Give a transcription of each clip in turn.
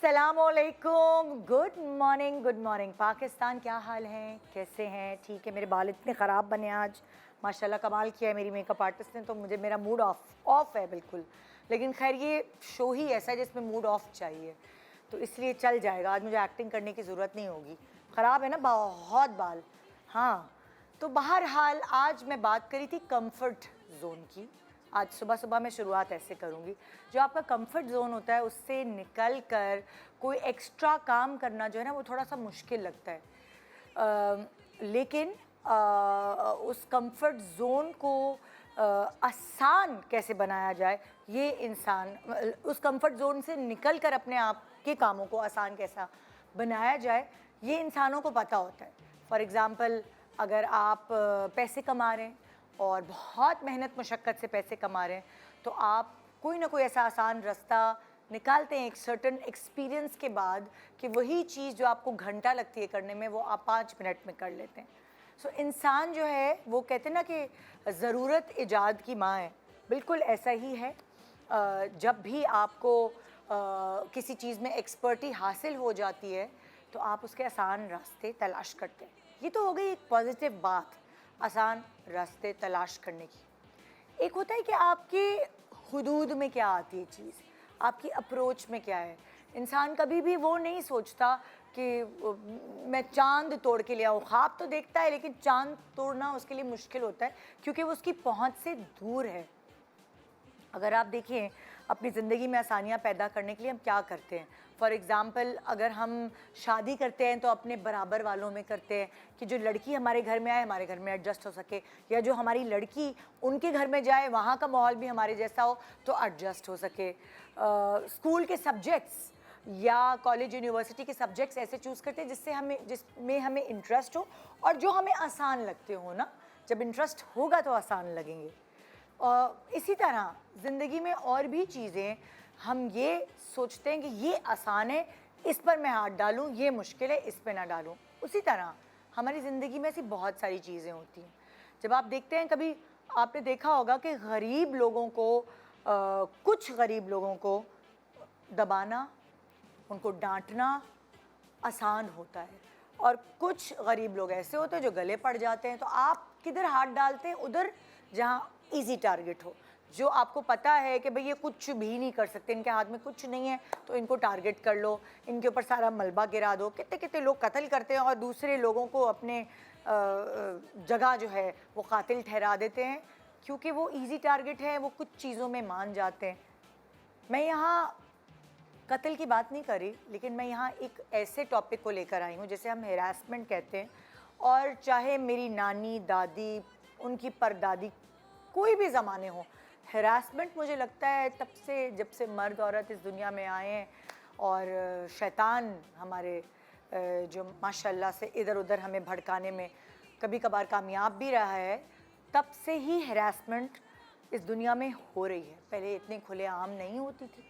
अस्सलामुअलैकुम, good morning Pakistan. क्या हाल है, कैसे हैं? ठीक है। मेरे बाल इतने ख़राब बने आज, माशाल्लाह कमाल किया है मेरी मेकअप आर्टिस्ट ने, तो मुझे मेरा मूड ऑफ है बिल्कुल। लेकिन खैर ये शो ही ऐसा है जिसमें मूड ऑफ चाहिए, तो इसलिए चल जाएगा। आज मुझे एक्टिंग करने की ज़रूरत नहीं होगी। ख़राब है ना बहुत बाल। हाँ, तो बहरहाल आज मैं बात करी थी कंफर्ट जोन की। आज सुबह सुबह मैं शुरुआत ऐसे करूँगी। जो आपका कंफर्ट जोन होता है उससे निकल कर कोई एक्स्ट्रा काम करना जो है ना वो थोड़ा सा मुश्किल लगता है। लेकिन उस कंफर्ट जोन को आसान कैसे बनाया जाए, ये इंसान उस कंफर्ट जोन से निकल कर अपने आप के कामों को आसान कैसा बनाया जाए, ये इंसानों को पता होता है। फॉर एग्ज़ाम्पल, अगर आप पैसे कमा रहे हैं और बहुत मेहनत मुशक्क़त से पैसे कमा रहे हैं, तो आप कोई ना कोई ऐसा आसान रास्ता निकालते हैं एक सर्टन एक्सपीरियंस के बाद कि वही चीज़ जो आपको घंटा लगती है करने में, वो आप 5 मिनट में कर लेते हैं। सो इंसान जो है वो कहते हैं ना कि ज़रूरत ईजाद की माँ है, बिल्कुल ऐसा ही है। जब भी आपको किसी चीज़ में एक्सपर्टी हासिल हो जाती है तो आप उसके आसान रास्ते तलाश करते हैं। ये तो हो गई एक पॉजिटिव बात, आसान रास्ते तलाश करने की। एक होता है कि आपके हुदूद में क्या आती है चीज़, आपकी अप्रोच में क्या है। इंसान कभी भी वो नहीं सोचता कि मैं चांद तोड़ के ले आऊँ। ख्वाब तो देखता है लेकिन चांद तोड़ना उसके लिए मुश्किल होता है क्योंकि वो उसकी पहुँच से दूर है। अगर आप देखें अपनी ज़िंदगी में आसानियाँ पैदा करने के लिए हम क्या करते हैं। फॉर एग्ज़ाम्पल, अगर हम शादी करते हैं तो अपने बराबर वालों में करते हैं कि जो लड़की हमारे घर में आए हमारे घर में एडजस्ट हो सके, या जो हमारी लड़की उनके घर में जाए वहाँ का माहौल भी हमारे जैसा हो तो एडजस्ट हो सके। स्कूल के सब्जेक्ट्स या कॉलेज यूनिवर्सिटी के सब्जेक्ट्स ऐसे चूज़ करते हैं जिसमें हमें इंटरेस्ट हो और जो हमें आसान लगते हो ना। जब इंटरेस्ट होगा तो आसान लगेंगे। और इसी तरह ज़िंदगी में और भी चीज़ें हम ये सोचते हैं कि ये आसान है, इस पर मैं हाथ डालूं, ये मुश्किल है, इस पर ना डालूं। उसी तरह हमारी ज़िंदगी में ऐसी बहुत सारी चीज़ें होती हैं। जब आप देखते हैं, कभी आपने देखा होगा कि गरीब लोगों को कुछ गरीब लोगों को दबाना, उनको डांटना आसान होता है, और कुछ गरीब लोग ऐसे होते हैं जो गले पड़ जाते हैं। तो आप किधर हाथ डालते हैं? उधर जहाँ इजी टारगेट हो, जो आपको पता है कि भाई ये कुछ भी नहीं कर सकते, इनके हाथ में कुछ नहीं है, तो इनको टारगेट कर लो, इनके ऊपर सारा मलबा गिरा दो। कितने कितने लोग कत्ल करते हैं और दूसरे लोगों को अपने जगह जो है वो कातिल ठहरा देते हैं क्योंकि वो इजी टारगेट है, वो कुछ चीज़ों में मान जाते हैं। मैं यहाँ कत्ल की बात नहीं करी, लेकिन मैं यहाँ एक ऐसे टॉपिक को लेकर आई हूँ जिसे हम हैरासमेंट कहते हैं। और चाहे मेरी नानी, दादी, उनकी परदादी, कोई भी ज़माने हो, हैरासमेंट मुझे लगता है तब से जब से मर्द औरत इस दुनिया में आए हैं और शैतान हमारे जो माशाल्लाह से इधर उधर हमें भड़काने में कभी कभार कामयाब भी रहा है, तब से ही हैरासमेंट इस दुनिया में हो रही है। पहले इतनी खुलेआम नहीं होती थी,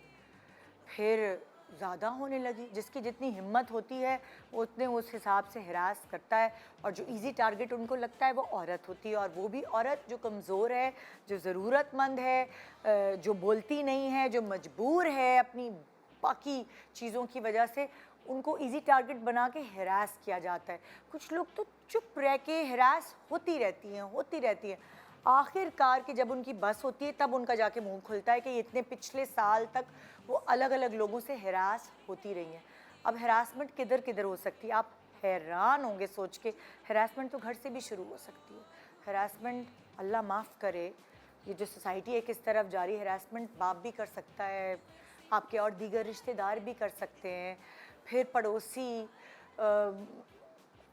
फिर ज़्यादा होने लगी। जिसकी जितनी हिम्मत होती है वो उतने उस हिसाब से हरास करता है, और जो इजी टारगेट उनको लगता है वो औरत होती है, और वो भी औरत जो कमज़ोर है, जो ज़रूरतमंद है, जो बोलती नहीं है, जो मजबूर है अपनी बाकी चीज़ों की वजह से, उनको इजी टारगेट बना के हरास किया जाता है। कुछ लोग तो चुप रह के हरास होती रहती हैं। आखिरकार कि जब उनकी बस होती है तब उनका जाके मुंह खुलता है कि इतने पिछले साल तक वो अलग अलग लोगों से हरास होती रही हैं। अब हरासमेंट किधर किधर हो सकती है, आप हैरान होंगे सोच के। हरासमेंट तो घर से भी शुरू हो सकती है। हरासमेंट, अल्लाह माफ़ करे, ये जो सोसाइटी है किस तरफ जा रही है, हरासमेंट बाप भी कर सकता है, आपके और दीगर रिश्तेदार भी कर सकते हैं, फिर पड़ोसी,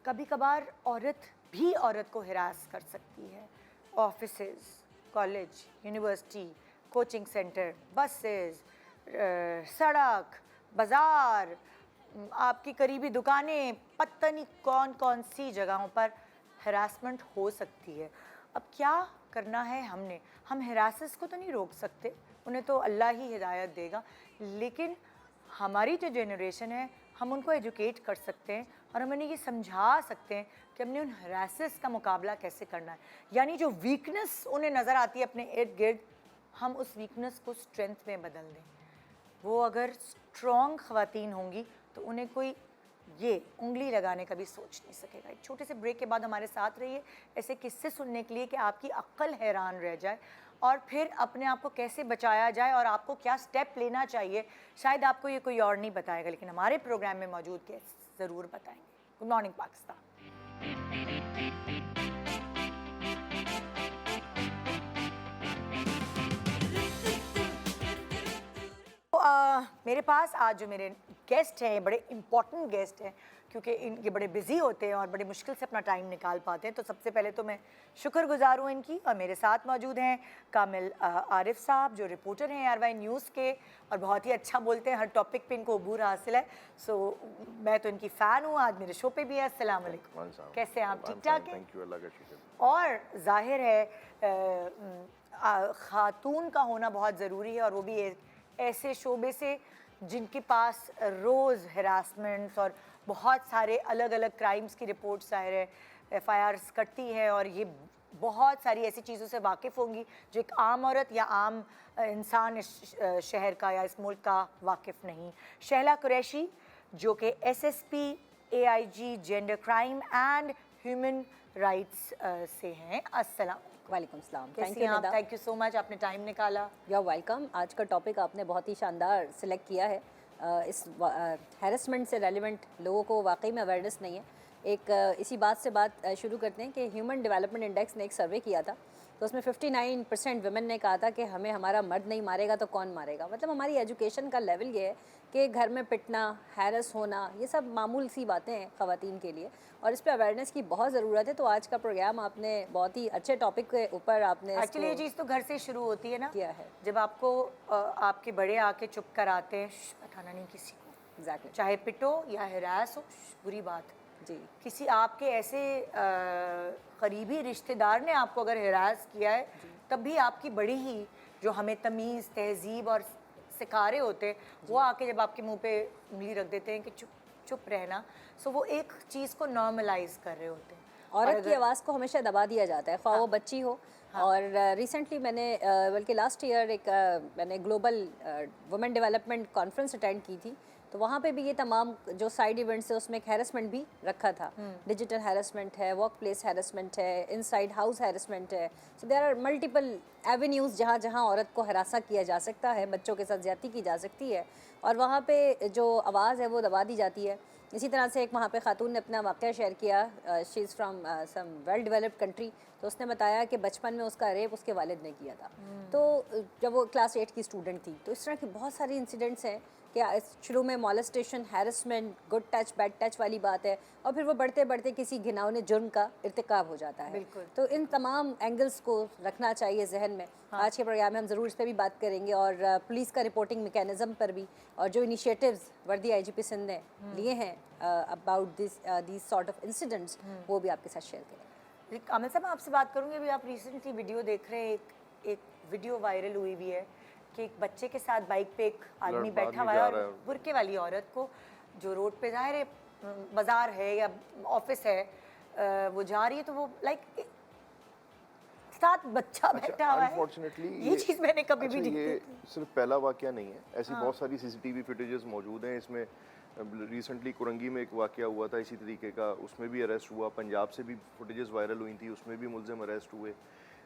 कभी कभार औरत भी औरत को हरास कर सकती है। Offices, college, university, coaching centre, buses, सड़क, बाज़ार, आपकी करीबी दुकानें, पता नहीं कौन कौन सी जगहों पर हरासमेंट हो सकती है। अब क्या करना है हमने? हम हरासस को तो नहीं रोक सकते, उन्हें तो अल्लाह ही हिदायत देगा, लेकिन हमारी जो जनरेशन है हम उनको एजुकेट कर सकते हैं और हम उन्हें ये समझा सकते हैं कि हमने उन हरासेस का मुकाबला कैसे करना है। यानी जो वीकनेस उन्हें नज़र आती है अपने इर्द गिर्द, हम उस वीकनेस को स्ट्रेंथ में बदल दें। वो अगर स्ट्रॉन्ग ख़वातीन होंगी तो उन्हें कोई ये उंगली लगाने का भी सोच नहीं सकेगा। एक छोटे से ब्रेक के बाद हमारे साथ रहिए ऐसे किस्से सुनने के लिए कि आपकी अक्ल हैरान रह जाए और फिर अपने आप को कैसे बचाया जाए और आपको क्या स्टेप लेना चाहिए। शायद आपको ये कोई और नहीं बताएगा, लेकिन हमारे प्रोग्राम में मौजूद गेस्ट ज़रूर बताएंगे। Good morning Pakistan. मेरे पास आज जो मेरे गेस्ट हैं, बड़े इम्पॉर्टेंट गेस्ट हैं क्योंकि ये बड़े बिजी होते हैं और बड़े मुश्किल से अपना टाइम निकाल पाते हैं। तो सबसे पहले तो मैं शुक्रगुजार हूँ इनकी। और मेरे साथ मौजूद हैं कामिल आरिफ साहब, जो रिपोर्टर हैं ARY न्यूज़ के और बहुत ही अच्छा बोलते हैं, हर टॉपिक पे इनको अबूर हासिल है। सो मैं तो इनकी फ़ैन हूँ, आज मेरे शो पे भी है। अस्सलाम वालेकुम, कैसे हैं आप? ठीक ठाक हैं? और जाहिर है ख़ातून का होना बहुत ज़रूरी है, और वो भी ऐसे शोबे से जिनके पास रोज़ हरासमेंट्स और बहुत सारे अलग अलग क्राइम्स की रिपोर्ट्स ज़ाहिर है FIRs कटती है, और ये बहुत सारी ऐसी चीज़ों से वाकिफ़ होंगी जो एक आम औरत या आम इंसान इस शहर का या इस मुल्क का वाकिफ़ नहीं। शहला कुरैशी जो कि SSP AIG gender crime and human rights से हैं। अस्सलाम वालेकुम सलाम। कैसी हैं आप? थैंक यू सो मच, आपने टाइम निकाला। You are welcome. आज का टॉपिक आपने बहुत ही शानदार सिलेक्ट किया है। इस हैरेसमेंट से रेलिवेंट लोगों को वाकई में अवेयरनेस नहीं है। इसी बात से शुरू करते हैं कि ह्यूमन डेवलपमेंट इंडेक्स ने एक सर्वे किया था, तो उसमें 59% वुमेन ने कहा था कि हमें हमारा मर्द नहीं मारेगा तो कौन मारेगा। मतलब हमारी एजुकेशन का लेवल ये है कि घर में पिटना, हैरस होना, ये सब मामूल सी बातें हैं ख़वातीन के लिए, और इस पे अवेयरनेस की बहुत ज़रूरत है। तो आज का प्रोग्राम आपने बहुत ही अच्छे टॉपिक के ऊपर आपने एक्चुअली ये चीज़ तो घर से शुरू होती है ना, किया है। जब आपको आपके बड़े आके चुप कराते हैं, बताना नहीं किसी को, एग्जैक्टली, चाहे पिटो या हरास हो, बुरी बात जी। किसी आपके ऐसे करीबी रिश्तेदार ने आपको अगर हरास किया है, तब भी आपकी बड़ी ही जो हमें तमीज़, तहजीब और सिखारे होते हैं, वो आके जब आपके मुंह पे उंगली रख देते हैं कि चुप चुप रहना, सो वो एक चीज़ को नॉर्मलाइज कर रहे होते हैं। औरत की आवाज़ को हमेशा दबा दिया जाता है, ख्वाह वो बच्ची हो। और रिसेंटली मैंने बल्कि लास्ट ईयर मैंने global women development conference attend की थी, तो वहाँ पे भी ये तमाम जो साइड इवेंट्स है उसमें एक हैरेसमेंट भी रखा था। डिजिटल हैरेसमेंट है, वर्क प्लेस हैरेसमेंट है, इनसाइड हाउस हैरेसमेंट है। So there are multiple avenues जहाँ जहाँ औरत को हरासा किया जा सकता है, बच्चों के साथ ज़्यादती की जा सकती है, और वहाँ पे जो आवाज़ है वो दबा दी जाती है। इसी तरह से एक वहाँ पे खातून ने अपना वाक़या शेयर किया। She is from some well developed country. तो उसने बताया कि बचपन में उसका रेप उसके वालिद ने किया था। तो जब वो क्लास 8 की स्टूडेंट थी, तो इस तरह की बहुत सारी इंसिडेंट्स हैं कि शुरू में molestation, harassment, good touch bad touch वाली बात है, और फिर वो बढ़ते बढ़ते किसी घिनौने जुर्म का इर्तिकाब हो जाता है। तो इन तमाम एंगल्स को रखना चाहिए जहन में। आज के प्रोग्राम में हम ज़रूर इस पर भी बात करेंगे, और पुलिस का रिपोर्टिंग मैकेनिज़्म पर भी, और जो इनिशिएटिव्स वर्दी IGP सिंध ने लिए हैं about this sort of incidents, वो भी आपके साथ शेयर करेंगे। कामिल साहब, मैं आपसे बात करूँगी। अभी आप रिसेंटली वीडियो देख रहे हैं, एक वीडियो वायरल हुई हुई है कि एक बच्चे के साथ बाइक पे एक आदमी बैठा हुआ है, और बुर्के वाली औरत को जो रोड पे ज़ाहिर है बाज़ार है या ऑफिस है, वो जा रही है, तो वो लाइक साथ बच्चा बैठा हुआ है। ये चीज़ मैंने कभी भी नहीं ये सिर्फ पहला वाकया नहीं है, ऐसी बहुत सारी CCTV फुटेजेस मौजूद हैं। इसमें रिसेंटली कुरंगी में एक वाकया हुआ था इसी तरीके का, उसमें भी अरेस्ट हुआ। पंजाब से भी फुटेजेस वायरल हुई थी, उसमें भी मुलजिम अरेस्ट हुए।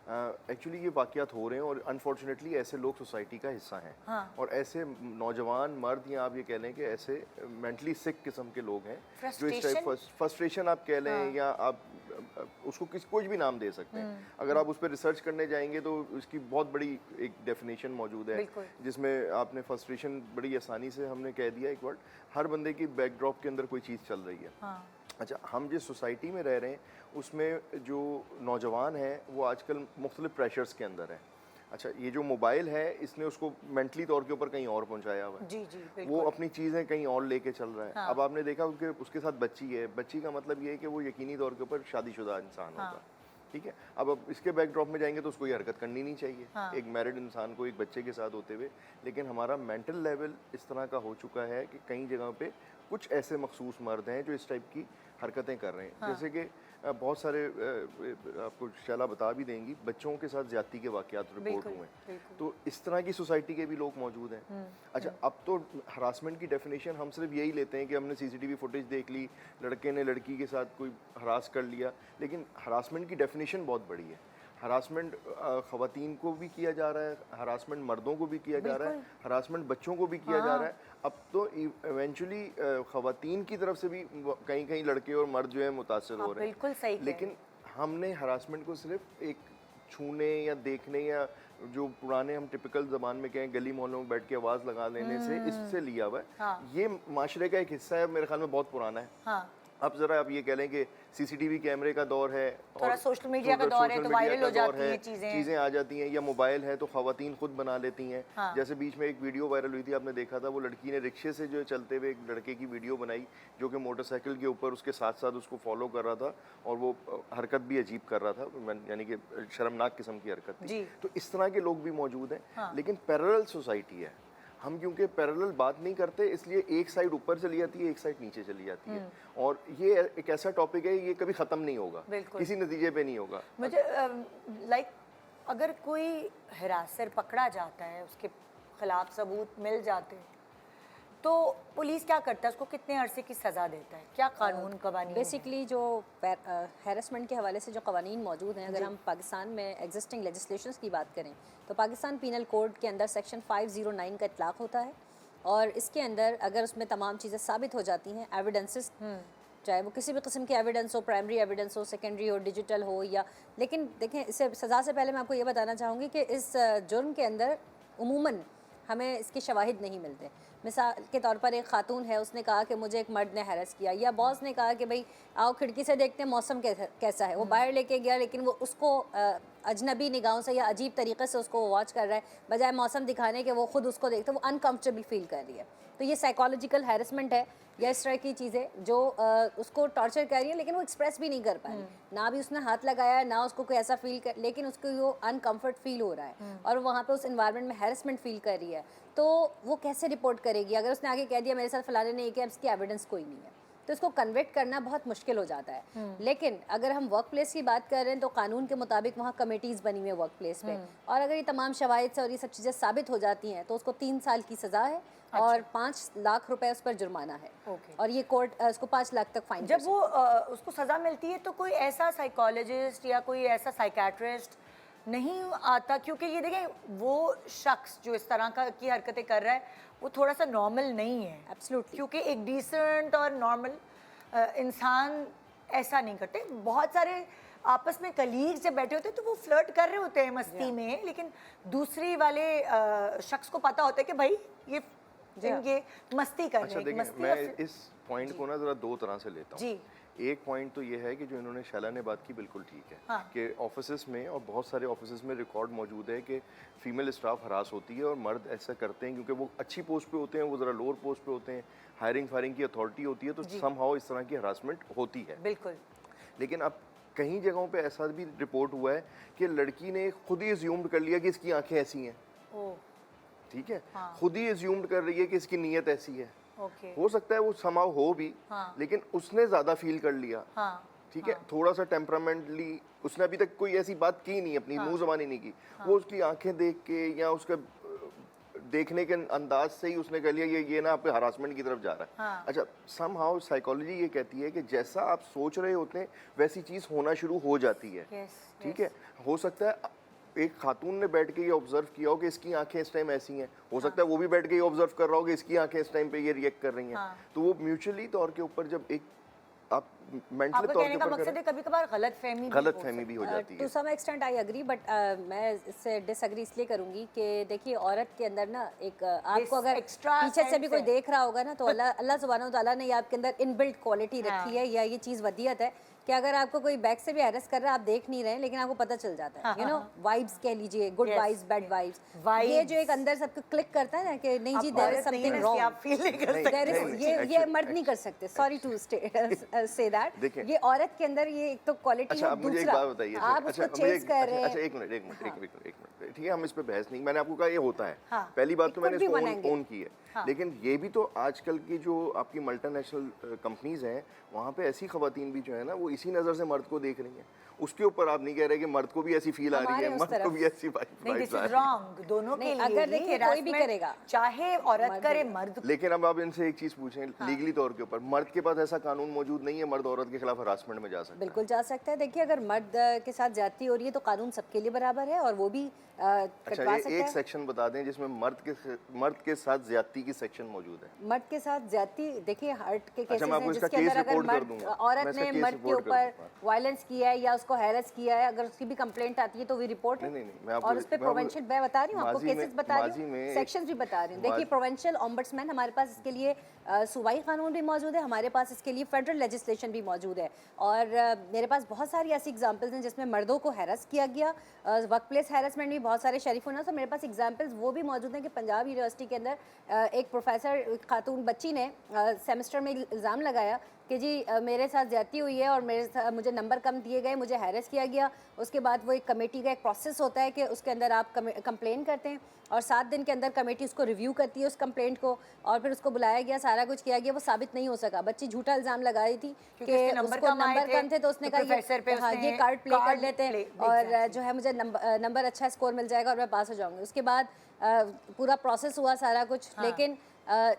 एक्चुअली ये वाकयात हो रहे हैं, और अनफॉर्चुनेटली ऐसे लोग सोसाइटी का हिस्सा हैं। और ऐसे नौजवान मर्द, या आप ये कह लें कि ऐसे मेंटली सिक किस्म के लोग हैं जो इस टाइप फ्रस्ट्रेशन आप कह लें, या आप उसको कुछ भी नाम दे सकते हैं। अगर आप उस पर रिसर्च करने जाएंगे तो उसकी बहुत बड़ी एक डेफिनेशन मौजूद है, जिसमें आपने फ्रस्ट्रेशन बड़ी आसानी से हमने कह दिया एक वर्ड। हर बंदे की बैकड्रॉप के अंदर कोई चीज़ चल रही है। अच्छा, हम जिस सोसाइटी में रह रहे हैं उसमें जो नौजवान हैं वो आजकल मुख्तलिफ प्रेशर्स के अंदर है। अच्छा, ये जो मोबाइल है इसने उसको मेंटली तौर के ऊपर कहीं और पहुंचाया हुआ है। जी, वो अपनी चीज़ें कहीं और लेके चल रहा है। अब आपने देखा कि उसके साथ बच्ची है, बच्ची का मतलब ये है कि वो यकीनी तौर के ऊपर शादीशुदा इंसान होगा। ठीक है, अब इसके बैकड्रॉप में जाएंगे तो उसको ये हरकत करनी नहीं चाहिए, एक मैरिड इंसान को एक बच्चे के साथ होते हुए। लेकिन हमारा मेंटल लेवल इस तरह का हो चुका है कि कई जगह पे कुछ ऐसे मखसूस मर्द हैं जो इस टाइप की हरकतें कर रहे हैं। जैसे कि बहुत सारे आपको शैला बता भी देंगी, बच्चों के साथ ज्यादती के वाकयात रिपोर्ट हुए हैं। तो इस तरह की सोसाइटी के भी लोग मौजूद हैं। अच्छा, अब तो हरासमेंट की डेफिनेशन हम सिर्फ यही लेते हैं कि हमने सीसीटीवी फुटेज देख ली, लड़के ने लड़की के साथ कोई हरास कर लिया, लेकिन हरासमेंट की डेफिनेशन बहुत बड़ी है। हरासमेंट ख़वातीन को भी किया जा रहा है, हरासमेंट मर्दों को भी किया जा रहा है, हरासमेंट बच्चों को भी किया जा रहा है। अब तो इवेंचुअली ख़वातीन की तरफ से भी कहीं कहीं लड़के और मर्द जो है मुतासर हो रहे हैं। बिल्कुल सही। लेकिन हमने हरासमेंट को सिर्फ एक छूने या देखने या जो पुराने हम टिपिकल ज़बान में कहें गली मोहल्लों में बैठ के आवाज़ लगा लेने से इससे लिया हुआ है। ये माशरे का एक हिस्सा है, मेरे ख्याल में बहुत पुराना है। अब जरा आप ये कह लें कि सीसीटीवी कैमरे का दौर है, थोड़ा सोशल मीडिया का दौर है, तो वायरल हो जाती हैं चीज़ें आ जाती हैं, या मोबाइल है तो ख़वातीन खुद बना लेती हैं। जैसे बीच में एक वीडियो वायरल हुई थी, आपने देखा था, वो लड़की ने रिक्शे से जो चलते हुए एक लड़के की वीडियो बनाई जो कि मोटरसाइकिल के ऊपर उसके साथ साथ उसको फॉलो कर रहा था, और वो हरकत भी अजीब कर रहा था, यानी कि शर्मनाक किस्म की हरकत थी। तो इस तरह के लोग भी मौजूद हैं। लेकिन पैरेलल सोसाइटी है, हम क्योंकि पैरेलल बात नहीं करते, इसलिए एक साइड ऊपर चली जाती है, एक साइड नीचे चली जाती है। और ये एक ऐसा टॉपिक है, ये कभी ख़त्म नहीं होगा, किसी नतीजे पे नहीं होगा। मुझे अगर कोई हिरासर पकड़ा जाता है, उसके खिलाफ सबूत मिल जाते हैं, तो पुलिस क्या करता है, उसको कितने अरसे की सज़ा देता है, क्या कानून कवानीन? बेसिकली जो हैरेसमेंट के हवाले से जो कवानीन मौजूद हैं, अगर हम पाकिस्तान में एग्जिस्टिंग लेजिस्लेशंस की बात करें तो पाकिस्तान पीनल कोड के अंदर सेक्शन 509 का इतलाक़ होता है, और इसके अंदर अगर उसमें तमाम चीज़ें साबित हो जाती हैं, एविडेंसेस, चाहे वो किसी भी किस्म की एविडेंस हो, प्राइमरी एविडेंस हो, सेकेंडरी हो, डिजिटल हो, या लेकिन देखें, इससे सज़ा से पहले मैं आपको ये बताना चाहूँगी कि इस जुर्म के अंदर उमूमन हमें इसके शवाहिद नहीं मिलते। मिसाल के तौर पर एक खातून है, उसने कहा कि मुझे एक मर्द ने हैरेस किया, या बॉस ने कहा कि भाई आओ खिड़की से देखते हैं मौसम कैसा है, वो बाहर लेके गया, लेकिन वो उसको अजनबी निगाहों से या अजीब तरीके से उसको वॉच कर रहा है, बजाय मौसम दिखाने के वो खुद उसको देखते, वो अनकम्फर्टेबल फील कर रही है। तो ये साइकोलॉजिकल हैरेसमेंट है, या इस तरह की चीज़ें जो उसको टॉर्चर कर रही है, लेकिन वो एक्सप्रेस भी नहीं कर पा रही, ना भी उसने हाथ लगाया, ना उसको कोई ऐसा फील कर, लेकिन उसको वो अनकम्फर्ट फील हो रहा है, और वहाँ पे उस इन्वायरमेंट में हैरेसमेंट फील कर रही है। तो वो कैसे रिपोर्ट करेगी? अगर उसने आगे कह दिया मेरे साथ फलाने ने ये किया, इसकी एविडेंस कोई नहीं है, तो इसको कन्विक्ट करना बहुत मुश्किल हो जाता है। लेकिन अगर हम वर्क प्लेस की बात कर रहे हैं तो कानून के मुताबिक वहाँ कमेटीज़ बनी हुई है वर्क प्लेस पे, और अगर ये तमाम शवाहिद से और ये सब चीज़ें साबित हो जाती हैं तो उसको 3 साल की सज़ा है, और 5 लाख रुपए उस पर जुर्माना है, और ये कोर्ट उसको 5 लाख तक फाइन। जब वो उसको सज़ा मिलती है तो कोई ऐसा साइकोलॉजिस्ट या कोई ऐसा साइकेट्रिस्ट नहीं आता? क्योंकि ये देखें, वो शख्स जो इस तरह की हरकतें कर रहा है वो थोड़ा सा नॉर्मल नहीं है। एब्सोल्युटली, क्योंकि एक डिसेंट और नॉर्मल इंसान ऐसा नहीं करते। बहुत सारे आपस में कलीग जब बैठे होते हैं तो वो फ्लर्ट कर रहे होते हैं मस्ती में, लेकिन दूसरी वाले शख्स को पता होता है कि भाई ये मस्ती कर रहे हैं। देखिए, मैं इस पॉइंट को ना ज़रा दो तरह से लेता हूँ। एक पॉइंट तो ये है कि जो इन्होंने शैला ने बात की बिल्कुल ठीक है, कि ऑफिस में और बहुत सारे ऑफिस में रिकॉर्ड मौजूद है कि फीमेल स्टाफ हरास होती है, और मर्द ऐसा करते हैं क्योंकि वो अच्छी पोस्ट पे होते हैं, वो ज़रा लोअर पोस्ट पे होते हैं, हायरिंग फायरिंग की अथॉरिटी होती है, तो समहाउ इस तरह की हरासमेंट होती है। बिल्कुल। लेकिन अब कई जगहों पे ऐसा भी रिपोर्ट हुआ है कि लड़की ने खुद ही एज्यूम्ड कर लिया कि इसकी आंखें ऐसी हैं, ठीक है, खुद ही एज्यूम्ड कर रही है कि इसकी नीयत ऐसी है। हो सकता है वो समाव हो भी, लेकिन उसने ज्यादा फील कर लिया, ठीक है, थोड़ा सा टेम्परामेंटली, उसने अभी तक कोई ऐसी बात की नहीं, अपनी मुंह ज़बानी नहीं की, वो उसकी आंखें देख के या उसका देखने के अंदाज से ही उसने कह लिया ये ना आपके हरासमेंट की तरफ जा रहा है। अच्छा, समहाउ साइकोलॉजी ये कहती है कि जैसा आप सोच रहे होते हैं वैसी चीज़ होना शुरू हो जाती है, ठीक है। हो सकता है एक खातून ने बैठ के ये ऑब्जर्व किया हो कि इसकी आंखें इस टाइम ऐसी हैं, हो सकता है वो भी बैठ के ये ऑब्जर्व कर रहा हो कि इसकी आंखें इस टाइम पे ये रिएक्ट कर रही हैं, तो वो म्यूचुअली तौर के ऊपर जब एक आप मेंटल तौर के ऊपर मकसद है, कभी-कभार गलतफहमी भी हो जाती है। To some extent I agree, but मैं इससे डिसएग्री इसलिए करूंगी कि देखिए, औरत के अंदर ना एक आपको अगर पीछे से भी कोई देख रहा होगा ना, तो अल्लाह सुब्हानहू तआला ने आपके अंदर इनबिल्ट क्वालिटी रखी है, या ये चीज़ वदियत है कि अगर आपको कोई बैक से भी हैरेस कर रहा है, आप देख नहीं रहे, लेकिन आपको पता चल जाता है, यू नो, वाइब्स कह लीजिए, गुड वाइब्स, बैड वाइब्स, ये जो एक अंदर सबको क्लिक करता है ना कि नहीं जी, देयर इज समथिंग रॉन्ग, ये मर्द नहीं कर सकते, सॉरी टू से दैट, यार, देखिए, ये औरत के अंदर ये एक तो क्वालिटी अच्छा है, अब मुझे एक दूसरा बात बताइए, आप अच्छा उसको मुझे चेस कर रहे हैं। अच्छा एक मिनट, ठीक है, हम इस पे बहस नहीं, मैंने आपको कहा ये होता है। हाँ, पहली बात it तो मैंने could be इसको one angle. ओन की है, हाँ। लेकिन ये भी तो आजकल की जो आपकी मल्टीनेशनल कंपनीज हैं, वहाँ पे ऐसी खवातीन भी जो है ना, वो इसी नज़र से मर्द को देख रही हैं। उसके ऊपर आप नहीं कह रहे कि मर्द को भी ऐसी फील आ रही हमारे है, उस मर्द को तरफ। भी ऐसी नहीं, वाइब्स दिस आ इज रही हैं। रॉन्ग दोनों के नहीं, लिए अगर ही, देखिए कोई भी harassment करेगा। चाहे औरत करे मर्द लेकिन अब आप इनसे एक चीज़ पूछें लीगली तौर के ऊपर, मर्द के पास ऐसा कानून मौजूद नहीं है, मर्द औरत के खिलाफ हरासमेंट में जा सकता है। बिल्कुल जा सकता है। देखिए अगर मर्द के साथ ज्यादती हो रही है तो कानून सबके लिए बराबर है और वो भी अच्छा कटवा ये सकता एक है। सेक्शन बता दें जिसमें मर्द के साथ ज्यादती की सेक्शन मौजूद है। मर्द के साथ ज्यादती, देखिए हार्ट के अच्छा, केसेस मैं आपको हैं इसका जिसके केस अंदर अगर रिपोर्ट कर मर्द दूंगा। मैं औरत इसका ने केस मर्द के रिपोर्ट कर ऊपर दूंगा। वायलेंस किया है या उसको हैरेस किया है, अगर उसकी भी कंप्लेंट आती है तो भी रिपोर्ट है। नहीं, मैं आपको- और उस पर मैं आपको- प्रोवेंशियल, मैं बता रही हूँ आपको, माजी में- केसेस बता माजी रही में हूँ, एक- सेक्शंस भी बता रही हूँ। देखिए प्रोवेंशियल ऑम्बड्समैन हमारे पास इसके लिए सूबाई कानून भी मौजूद है, हमारे पास इसके लिए फेडरल लेजिस्लेशन भी मौजूद है। और मेरे पास बहुत सारी ऐसी एग्जांपल्स हैं जिसमें मर्दों को हैरेस किया गया, वर्क प्लेस हैरेसमेंट भी बहुत सारे शरीफों ने, तो मेरे पास एग्जांपल्स वो भी मौजूद हैं कि पंजाब यूनिवर्सिटी के अंदर एक प्रोफेसर खातून बच्ची ने सेमेस्टर में इल्ज़ाम लगाया कि जी मेरे साथ ज़्यादती हुई है और मुझे नंबर कम दिए गए, मुझे हैरेस किया गया। उसके बाद वो एक कमेटी का एक प्रोसेस होता है कि उसके अंदर आप कंप्लेन करते हैं और 7 दिन के अंदर कमेटी उसको रिव्यू करती है उस कंप्लेंट को, और फिर उसको बुलाया गया, सारा कुछ किया गया, वो साबित नहीं हो सका। बच्ची झूठा इल्ज़ाम लगा रही थी कि उसके नंबर उसको कम आए नंबर कम थे, तो उसने तो कहा प्रोफेसर पे हाँ उसने ये कार्ड प्ले कर कार्ड लेते हैं प्ले- और exactly. जो है मुझे नंबर अच्छा स्कोर मिल जाएगा और मैं पास हो जाऊँगी। उसके बाद पूरा प्रोसेस हुआ सारा कुछ। लेकिन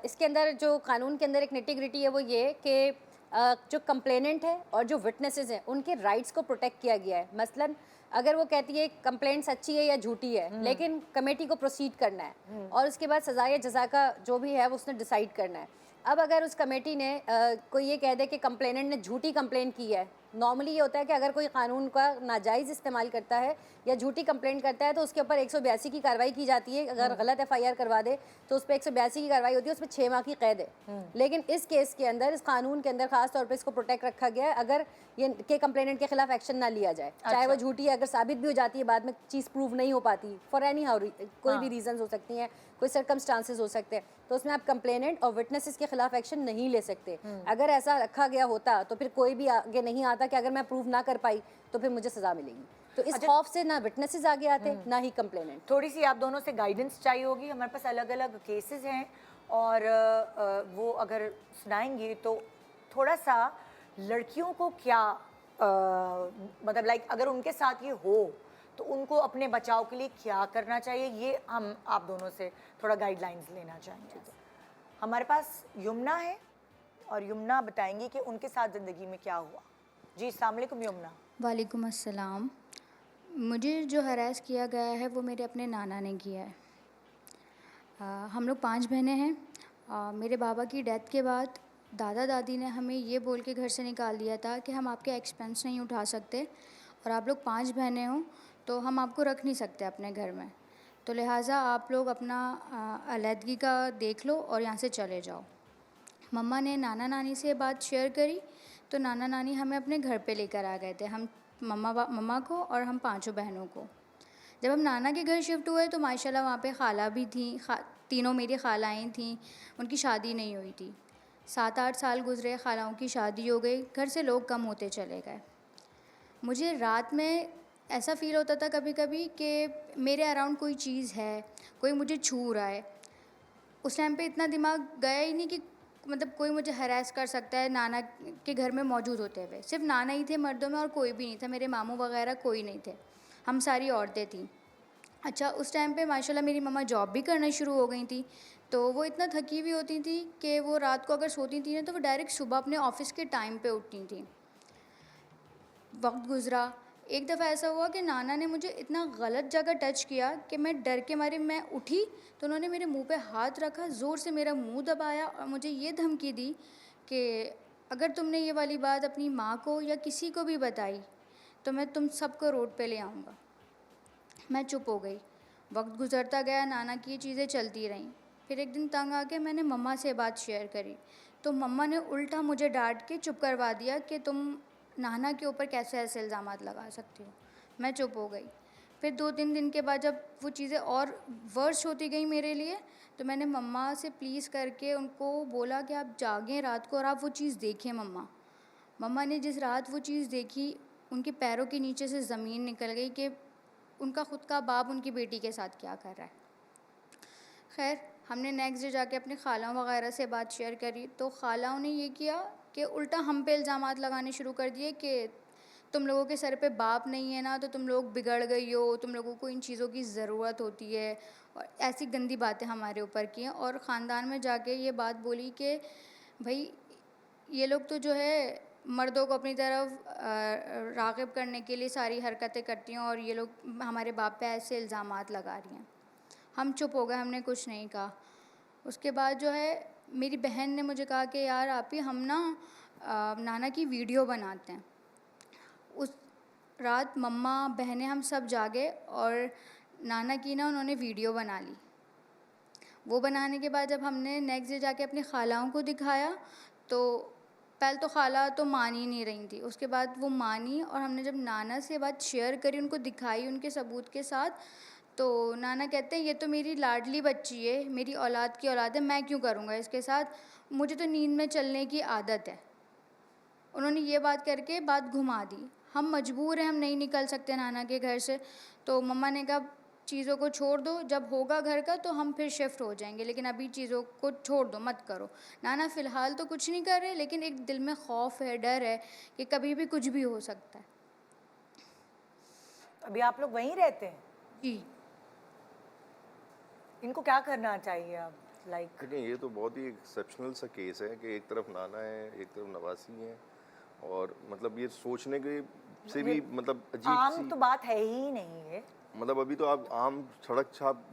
इसके अंदर जो कानून के अंदर एक निटी-ग्रिटी है वो ये कि जो कंप्लेनेंट है और जो विटनेसेस हैं उनके राइट्स को प्रोटेक्ट किया गया है। मसलन अगर वो कहती है कंप्लेंट सच्ची है या झूठी है, लेकिन कमेटी को प्रोसीड करना है और उसके बाद सज़ा या जज़ा का जो भी है वो उसने डिसाइड करना है। अब अगर उस कमेटी ने कोई ये कह दे कि कंप्लेनेंट ने झूठी कंप्लेन की है, नॉर्मली ये होता है कि अगर कोई कानून का नाजायज़ इस्तेमाल करता है या झूठी कंप्लेंट करता है तो उसके ऊपर 182 की कार्रवाई की जाती है। अगर गलत FIR करवा दे तो उस पर 182 की कार्रवाई होती है, उसमें 6 माह की कैद है। लेकिन इस केस के अंदर, इस कानून के अंदर खास तौर पे इसको प्रोटेक्ट रखा गया है अगर ये के कंप्लेनेंट के खिलाफ एक्शन ना लिया जाए, चाहे वो झूठी है, अगर साबित भी हो जाती है बाद में चीज़ प्रूव नहीं हो पाती फॉर एनी हाउ, कोई भी रीजंस हो सकती हैं, कोई सर्कमस्टांसेस हो सकते हैं, तो उसमें आप कंप्लेनेंट और विटनेसेस के खिलाफ एक्शन नहीं ले सकते। अगर ऐसा रखा गया होता तो फिर कोई भी आगे नहीं आता कि अगर मैं प्रूव ना कर पाई तो फिर मुझे सज़ा मिलेगी। तो इस खौफ से ना विटनेसेस आगे आते ना ही कंप्लेनेंट। थोड़ी सी आप दोनों से गाइडेंस चाहिए होगी, हमारे पास अलग अलग केसेस हैं और वो अगर सुनाएंगी तो थोड़ा सा लड़कियों को क्या मतलब लाइक अगर उनके साथ ये हो तो उनको अपने बचाव के लिए क्या करना चाहिए, ये हम आप दोनों से थोड़ा गाइडलाइंस लेना चाहेंगे। हमारे पास यमुना है और यमुना बताएंगी कि उनके साथ ज़िंदगी में क्या हुआ। जी अस्सलाम वालेकुम यमुना। वालेकुम अस्सलाम। मुझे जो हरास किया गया है वो मेरे अपने नाना ने किया है। हम लोग 5 बहनें हैं। मेरे बाबा की डेथ के बाद दादा दादी ने हमें ये बोल के घर से निकाल दिया था कि हम आपके एक्सपेंस नहीं उठा सकते और आप लोग 5 बहनें हो तो हम आपको रख नहीं सकते अपने घर में, तो लिहाजा आप लोग अपना अलहदगी का देख लो और यहाँ से चले जाओ। मम्मा ने नाना नानी से बात शेयर करी तो नाना नानी हमें अपने घर पे लेकर आ गए थे, हम मम्मा को और हम 5 बहनों को। जब हम नाना के घर शिफ्ट हुए तो माशाल्लाह वहाँ पे खाला भी थी, तीनों मेरी खालाएँ थीं, उनकी शादी नहीं हुई थी। 7-8 साल गुजरे, खालाओं की शादी हो गई, घर से लोग कम होते चले गए। मुझे रात में ऐसा फ़ील होता था कभी कभी कि मेरे अराउंड कोई चीज़ है, कोई मुझे छू रहा है। उस टाइम पे इतना दिमाग गया ही नहीं कि मतलब कोई मुझे हरास कर सकता है नाना के घर में मौजूद होते हुए। सिर्फ नाना ही थे मर्दों में और कोई भी नहीं था, मेरे मामू वगैरह कोई नहीं थे, हम सारी औरतें थीं। अच्छा, उस टाइम पे माशाल्लाह मेरी मम्मा जॉब भी करना शुरू हो गई थी, तो वो इतना थकी हुई होती थी कि वो रात को अगर सोती थी ना तो वो डायरेक्ट सुबह अपने ऑफ़िस के टाइम पे उठती थी। वक्त गुज़रा, एक दफ़ा ऐसा हुआ कि नाना ने मुझे इतना गलत जगह टच किया कि मैं डर के मारे मैं उठी तो उन्होंने मेरे मुंह पे हाथ रखा, ज़ोर से मेरा मुंह दबाया और मुझे ये धमकी दी कि अगर तुमने ये वाली बात अपनी माँ को या किसी को भी बताई तो मैं तुम सबको रोड पे ले आऊँगा। मैं चुप हो गई। वक्त गुज़रता गया, नाना की ये चीज़ें चलती रहीं। फिर एक दिन तंग आके मैंने मम्मा से बात शेयर करी तो मम्मा ने उल्टा मुझे डांट के चुप करवा दिया कि तुम नाना के ऊपर कैसे ऐसे इल्ज़ामात लगा सकती हो। मैं चुप हो गई। फिर 2-3 दिन के बाद जब वो चीज़ें और वर्स्ट होती गई मेरे लिए तो मैंने मम्मा से प्लीज़ करके उनको बोला कि आप जागें रात को और आप वो चीज़ देखें मम्मा। मम्मा ने जिस रात वो चीज़ देखी, उनके पैरों के नीचे से ज़मीन निकल गई कि उनका ख़ुद का बाप उनकी बेटी के साथ क्या कर रहा है। खैर, हमने नेक्स्ट डे जाके अपनी खालाओं वगैरह से बात शेयर करी, तो खालाओं ने ये किया कि उल्टा हम पे इल्ज़ामात लगाने शुरू कर दिए कि तुम लोगों के सर पे बाप नहीं है ना, तो तुम लोग बिगड़ गई हो, तुम लोगों को इन चीज़ों की ज़रूरत होती है, और ऐसी गंदी बातें हमारे ऊपर की हैं। और ख़ानदान में जाके ये बात बोली कि भाई ये लोग तो जो है मर्दों को अपनी तरफ राग़िब करने के लिए सारी हरकतें करती हैं, और ये लोग हमारे बाप पे ऐसे इल्ज़ामात लगा रही हैं। हम चुप हो गए, हमने कुछ नहीं कहा। उसके बाद जो है मेरी बहन ने मुझे कहा कि यार आपी हम ना नाना की वीडियो बनाते हैं। उस रात मम्मा बहनें हम सब जागे और नाना की ना उन्होंने वीडियो बना ली। वो बनाने के बाद जब हमने नेक्स्ट डे जाके अपनी खालाओं को दिखाया, तो पहले तो खाला तो मान ही नहीं रही थी, उसके बाद वो मानी, और हमने जब नाना से बात शेयर करी, उनको दिखाई उनके सबूत के साथ, तो नाना कहते हैं ये तो मेरी लाडली बच्ची है, मेरी औलाद की औलाद है, मैं क्यों करूँगा इसके साथ, मुझे तो नींद में चलने की आदत है। उन्होंने ये बात करके बात घुमा दी। हम मजबूर हैं, हम नहीं निकल सकते नाना के घर से, तो मम्मा ने कहा चीज़ों को छोड़ दो, जब होगा घर का तो हम फिर शिफ्ट हो जाएंगे, लेकिन अभी चीज़ों को छोड़ दो, मत करो। नाना फ़िलहाल तो कुछ नहीं कर रहे, लेकिन एक दिल में खौफ है, डर है कि कभी भी कुछ भी हो सकता है। अभी आप लोग वहीं रहते हैं? जी। इनको क्या करना चाहिए अब? लाइक देखिए, ये तो बहुत ही एक्सेप्शनल सा केस है कि एक तरफ नाना है, एक तरफ नवासी है, और मतलब ये सोचने के से भी मतलब अजीब आम सी, तो बात है ही नहीं है। मतलब अभी तो आप आम सड़क छाप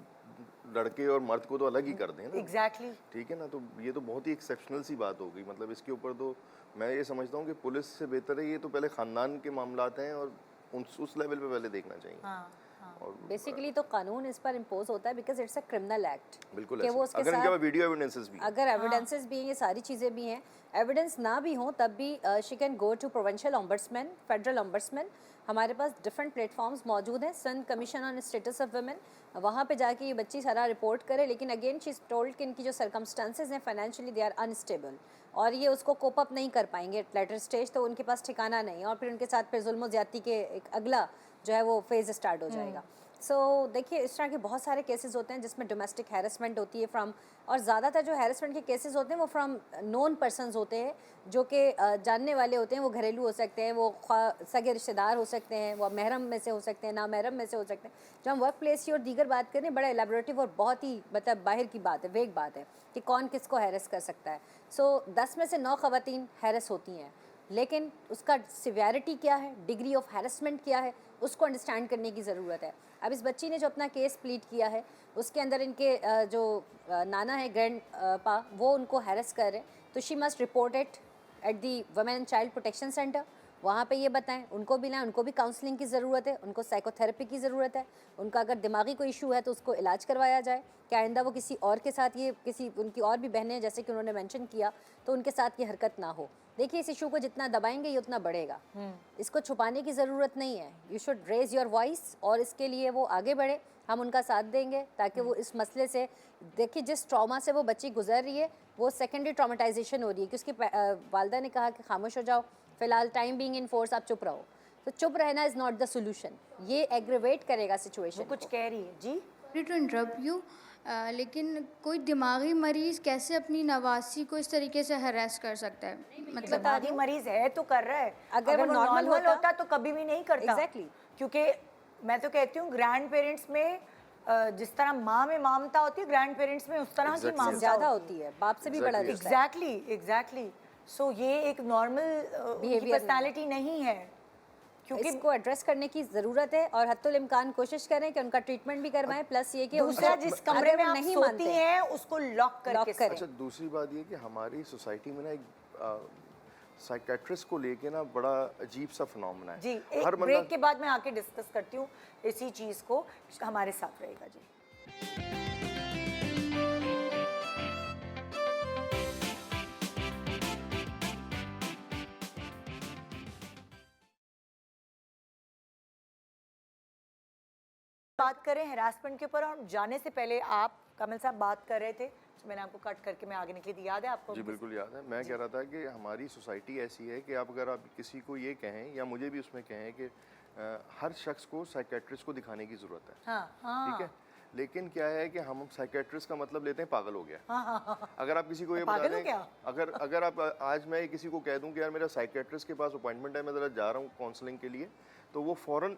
लड़के और मर्द को तो अलग ही कर दें ना। एग्जैक्टली। ठीक है ना, तो ये तो बहुत ही एक्सेप्शनल सी बात हो गई। मतलब इसके ऊपर तो मैं ये समझता हूँ कि पुलिस से बेहतर है ये तो पहले ख़ानदान के मामलात हैं, और उस लेवल पे पहले देखना चाहिए। हाँ हाँ। और बेसिकली तो कानून इस पर इम्पोज होता है because it's a criminal act. बिल्कुल कि ऐसे। वो उसके अगर इनके साथ पास वीडियो एविडेंसेस भी हैं। अगर एविडेंसेस भी हैं, ये सारी चीज़ें भी हैं, एविडेंस ना भी हो तब भी she can go to provincial ombudsman, federal ombudsman. हमारे पास डिफरेंट प्लेटफॉर्म्स मौजूद हैं, सन commission on status of women, वहाँ पे जाके ये बच्ची सारा रिपोर्ट करे। लेकिन अगेन शी इज़ टोल्ड कि इनकी जो सर्कमस्टांसेस हैं फाइनेंशियली दे आर अनस्टेबल, और ये उसको कोप अप नहीं कर पाएंगे एट लेटर स्टेज, तो उनके पास ठिकाना नहीं, और फिर उनके साथ फिर जुल्म ज़्यादती के एक अगला जो है वो फेज़ स्टार्ट हो जाएगा। सो देखिए, इस तरह के बहुत सारे केसेस होते हैं जिसमें डोमेस्टिक हैरेसमेंट होती है फ्रॉम, और ज़्यादातर जो हैरेसमेंट के केसेस होते हैं वो फ्रॉम नोन पर्सनस होते हैं, जो कि जानने वाले होते हैं। वो घरेलू हो सकते हैं, वो सगे रिश्तेदार हो सकते हैं, वो महरम में से हो सकते हैं, ना महरम में से हो सकते हैं। जब हम वर्क प्लेस की और दीगर बात करें, बड़ा एलेबोरेटिव और बहुत ही मतलब बाहर की बात है, वेग बात है कि कौन किसको हैरेस कर सकता है। सो 10 में से 9 ख़वातीन हैरेस होती हैं, लेकिन उसका सिवियरिटी क्या है, डिग्री ऑफ हैरेसमेंट क्या है, उसको अंडरस्टैंड करने की ज़रूरत है। अब इस बच्ची ने जो अपना केस प्लीट किया है, उसके अंदर इनके जो नाना है, ग्रैंड पा, वो उनको हैरेस कर रहे हैं, तो she must report it at the women and child protection centre. वहाँ पे ये बताएं, उनको भी लाएं, उनको भी काउंसलिंग की ज़रूरत है, उनको साइकोथेरेपी की ज़रूरत है, उनका अगर दिमागी कोई इशू है तो उसको इलाज करवाया जाए कि आइंदा वो किसी और के साथ, ये किसी उनकी और भी बहनें हैं जैसे कि उन्होंने मेंशन किया, तो उनके साथ ये हरकत ना हो। देखिए, इस इशू को जितना दबाएंगे ये उतना बढ़ेगा, इसको छुपाने की ज़रूरत नहीं है। You should raise your voice, और इसके लिए वो आगे बढ़े, हम उनका साथ देंगे ताकि वो इस मसले से, देखिए जिस ट्रॉमा से वो बच्ची गुजर रही है वो सेकेंडरी ट्रॉमेटाइजेशन हो रही है कि उसकी वालदा ने कहा कि खामोश हो जाओ, फ़िलहाल टाइम बीइंग इन फोर्स आप चुप रहो, तो चुप रहना इज़ नॉट द सोल्यूशन, ये एग्रीवेट करेगा सिचुएशन। कुछ कह रही है जी। सॉरी टू इंटरप्ट यू, लेकिन कोई दिमागी मरीज़ कैसे अपनी नवासी को इस तरीके से हरास कर सकता है? मतलब दिमागी मरीज है तो कर रहा है, अगर वो नॉर्मल normal होता तो कभी भी नहीं करता। Exactly. क्योंकि मैं तो कहती हूँ ग्रैंड पेरेंट्स में जिस तरह माँ में ममता होती है, ग्रैंड पेरेंट्स में उस तरह की Exactly. ममता ज़्यादा होती है, बाप से भी बड़ा Exactly. रिश्ता है। एग्जैक्टली। सो ये एक नॉर्मल Behavior पर्सनालिटी नहीं है, क्योंकि इसको एड्रेस करने की ज़रूरत है, और हत्तुल इम्कान कोशिश करें कि उनका ट्रीटमेंट भी करवाएं, प्लस ये कि दूसरा उनको- जिस कमरे अगर में वो आप नहीं सोती मानते हैं उसको लॉक करके करें। अच्छा, दूसरी बात ये कि हमारी सोसाइटी में ना एक साइकेट्रिस्ट को लेके ना बड़ा अजीब सा फिनोमेना है। जी, एक हर ब्रेक बंदा के बाद मैं आके डिस्कस करती हूँ इसी चीज़ को, हमारे साथ रहेगा जी। बात करें हरासमेंट के ऊपर, और जाने से पहले आप कमल साहब बात कर रहे थे मैंने आपको कट करके मैं आगे निकली थी, याद है आपको? जी बिल्कुल याद है। मैं कह रहा था कि हमारी सोसाइटी ऐसी है कि आप अगर आप किसी को ये कहें या मुझे भी उसमें कहें कि हर शख्स को साइकेट्रिस्ट को दिखाने की ज़रूरत है, हाँ हाँ ठीक है? लेकिन क्या है कि हम साइकेट्रिस्ट का मतलब लेते हैं पागल हो गया। हाँ। अगर आप किसी को ये पागल बता हो दें, क्या? अगर आप आज मैं किसी को कह दूं कि यार मेरा साइकेट्रिस्ट के पास अपॉइंटमेंट है, मैं ज़रा जा रहा हूँ काउंसलिंग के लिए, तो वो फ़ौरन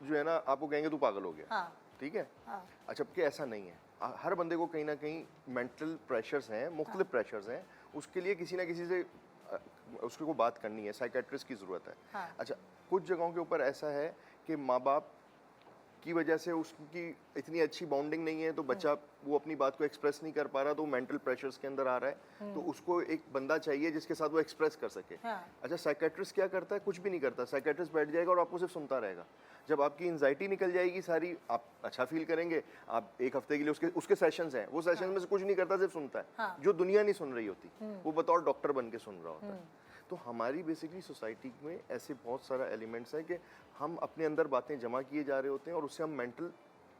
जो है ना आपको कहेंगे तू पागल हो गया, हाँ ठीक है? हाँ अच्छा, कि ऐसा नहीं है। हर बंदे को कहीं ना कहीं मेंटल प्रेशर्स हैं, मुख्तलिफ प्रेशर्स हैं, उसके लिए किसी ना किसी से उसके को बात करनी है, साइकेट्रिस्ट की ज़रूरत है। हाँ। अच्छा, कुछ जगहों के ऊपर ऐसा है कि माँ बाप की वजह से उसकी इतनी अच्छी बॉन्डिंग नहीं है, तो बच्चा वो अपनी बात को एक्सप्रेस नहीं कर पा रहा, तो मेंटल प्रेशर्स के अंदर आ रहा है, तो उसको एक बंदा चाहिए जिसके साथ वो एक्सप्रेस कर सके। हाँ। अच्छा, साइकेट्रिस्ट क्या करता है? कुछ भी नहीं करता। साइकेट्रिस्ट बैठ जाएगा और आपको सिर्फ सुनता रहेगा। जब आपकी एंजाइटी निकल जाएगी सारी, आप अच्छा फील करेंगे, आप एक हफ्ते के लिए उसके सेशंस हैं, वो सेशन में से कुछ नहीं करता, सिर्फ सुनता है। हाँ। जो दुनिया नहीं सुन रही होती, वो बतौर डॉक्टर बन के सुन रहा होता है। तो हमारी बेसिकली सोसाइटी में ऐसे बहुत सारा एलिमेंट्स हैं कि हम अपने अंदर बातें जमा किए जा रहे होते हैं और उससे हम मेंटल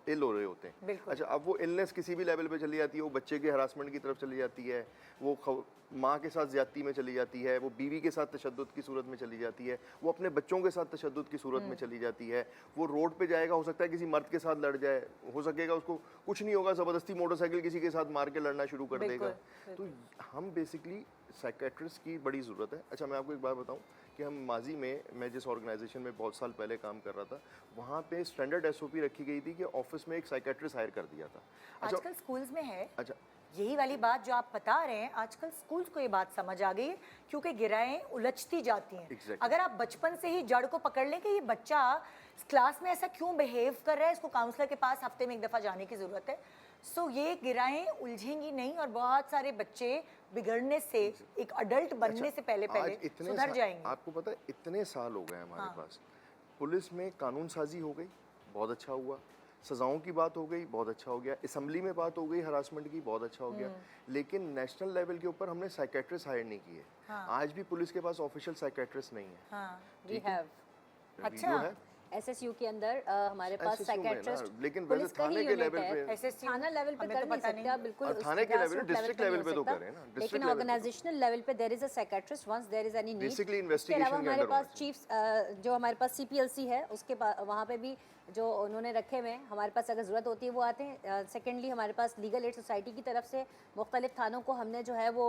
इल हो रहे होते हैं। बिल्कुल। अच्छा, अब वो इलनेस किसी भी लेवल पे चली जाती है, वो बच्चे के हरासमेंट की तरफ चली जाती है, वो माँ के साथ ज्यादती में चली जाती है, वो बीवी के साथ तशद्दुद की सूरत में चली जाती है, वो अपने बच्चों के साथ तशद्दुद की सूरत में चली जाती है, वो रोड पे जाएगा, हो सकता है किसी मर्द के साथ लड़ जाए, हो सकेगा उसको कुछ नहीं होगा, ज़बरदस्ती मोटरसाइकिल किसी के साथ मार के लड़ना शुरू कर देगा। तो हम बेसिकली साइकेट्रिस्ट की बड़ी ज़रूरत है। अच्छा, मैं आपको एक बात बताऊं कि हम माजी में, मैं जिस ऑर्गेनाइजेशन में बहुत साल पहले काम कर रहा था, वहाँ पे स्टैंडर्ड एसओपी रखी गई थी कि ऑफिस में एक साइकेट्रिस्ट हायर कर दिया था। अच्छा, आजकल स्कूल्स में है अच्छा, यही वाली बात जो आप बता रहे हैं, आजकल स्कूल्स को ये बात समझ आ गई है, क्योंकि गिराएं उलझती जाती हैं। Exactly. अगर आप बचपन से ही जड़ को पकड़ लें कि ये बच्चा क्लास में ऐसा क्यों बिहेव कर रहा है, इसको काउंसलर के पास हफ्ते में एक दफ़ा जाने की ज़रूरत है, सो ये गिराएं उलझेंगी नहीं और बहुत सारे बच्चे बिगड़ने से, एक अडल्ट बनने से पहले आज सुधर जाएंगे। आपको पता है इतने साल हो गए हमारे हाँ। पास, पुलिस में कानून साजी हो गई, बहुत अच्छा हुआ, सजाओं की बात हो गई, बहुत अच्छा हो गया, असेंबली में बात हो गई हरासमेंट की, बहुत अच्छा हो गया, लेकिन नेशनल लेवल के ऊपर हमने साइकेट्रिस्ट हायर नहीं किए। हाँ। आज भी पुलिस के पास ऑफिशियल साइकेट्रिस्ट नहीं है। हाँ वी हैव अच्छा। जो है एसएसयू के अंदर हमारे पास SSU में ना, साइकेट्रिस्ट, लेकिन वैसे पुलिस का ही थाने के यूनिट लेवल है। पे SSU थाना लेवल पे हमें कर तो नहीं पता सकते नहीं। आप, बिल्कुल और उस थाने के लेवल, grassroots डिस्ट्रिक्ट नहीं लेवल हो पे तो सकता। करें ना, लेकिन डिस्ट्रिक्ट लेवल पे तो। ऑर्गेनाइजेशनल लेवल पे there is a psychiatrist once there is any need. Basically इसके investigation अलावा के हमारे अंदर पास होना चीफ जो हमारे पास सीपीएलसी है, उसके वहाँ पे भी जो उन्होंने रखे हुए हैं, हमारे पास अगर ज़रूरत होती है वो आते हैं। सेकेंडली हमारे पास लीगल एड सोसाइटी की तरफ से मुख्तलिफ थानों को हमने जो है वो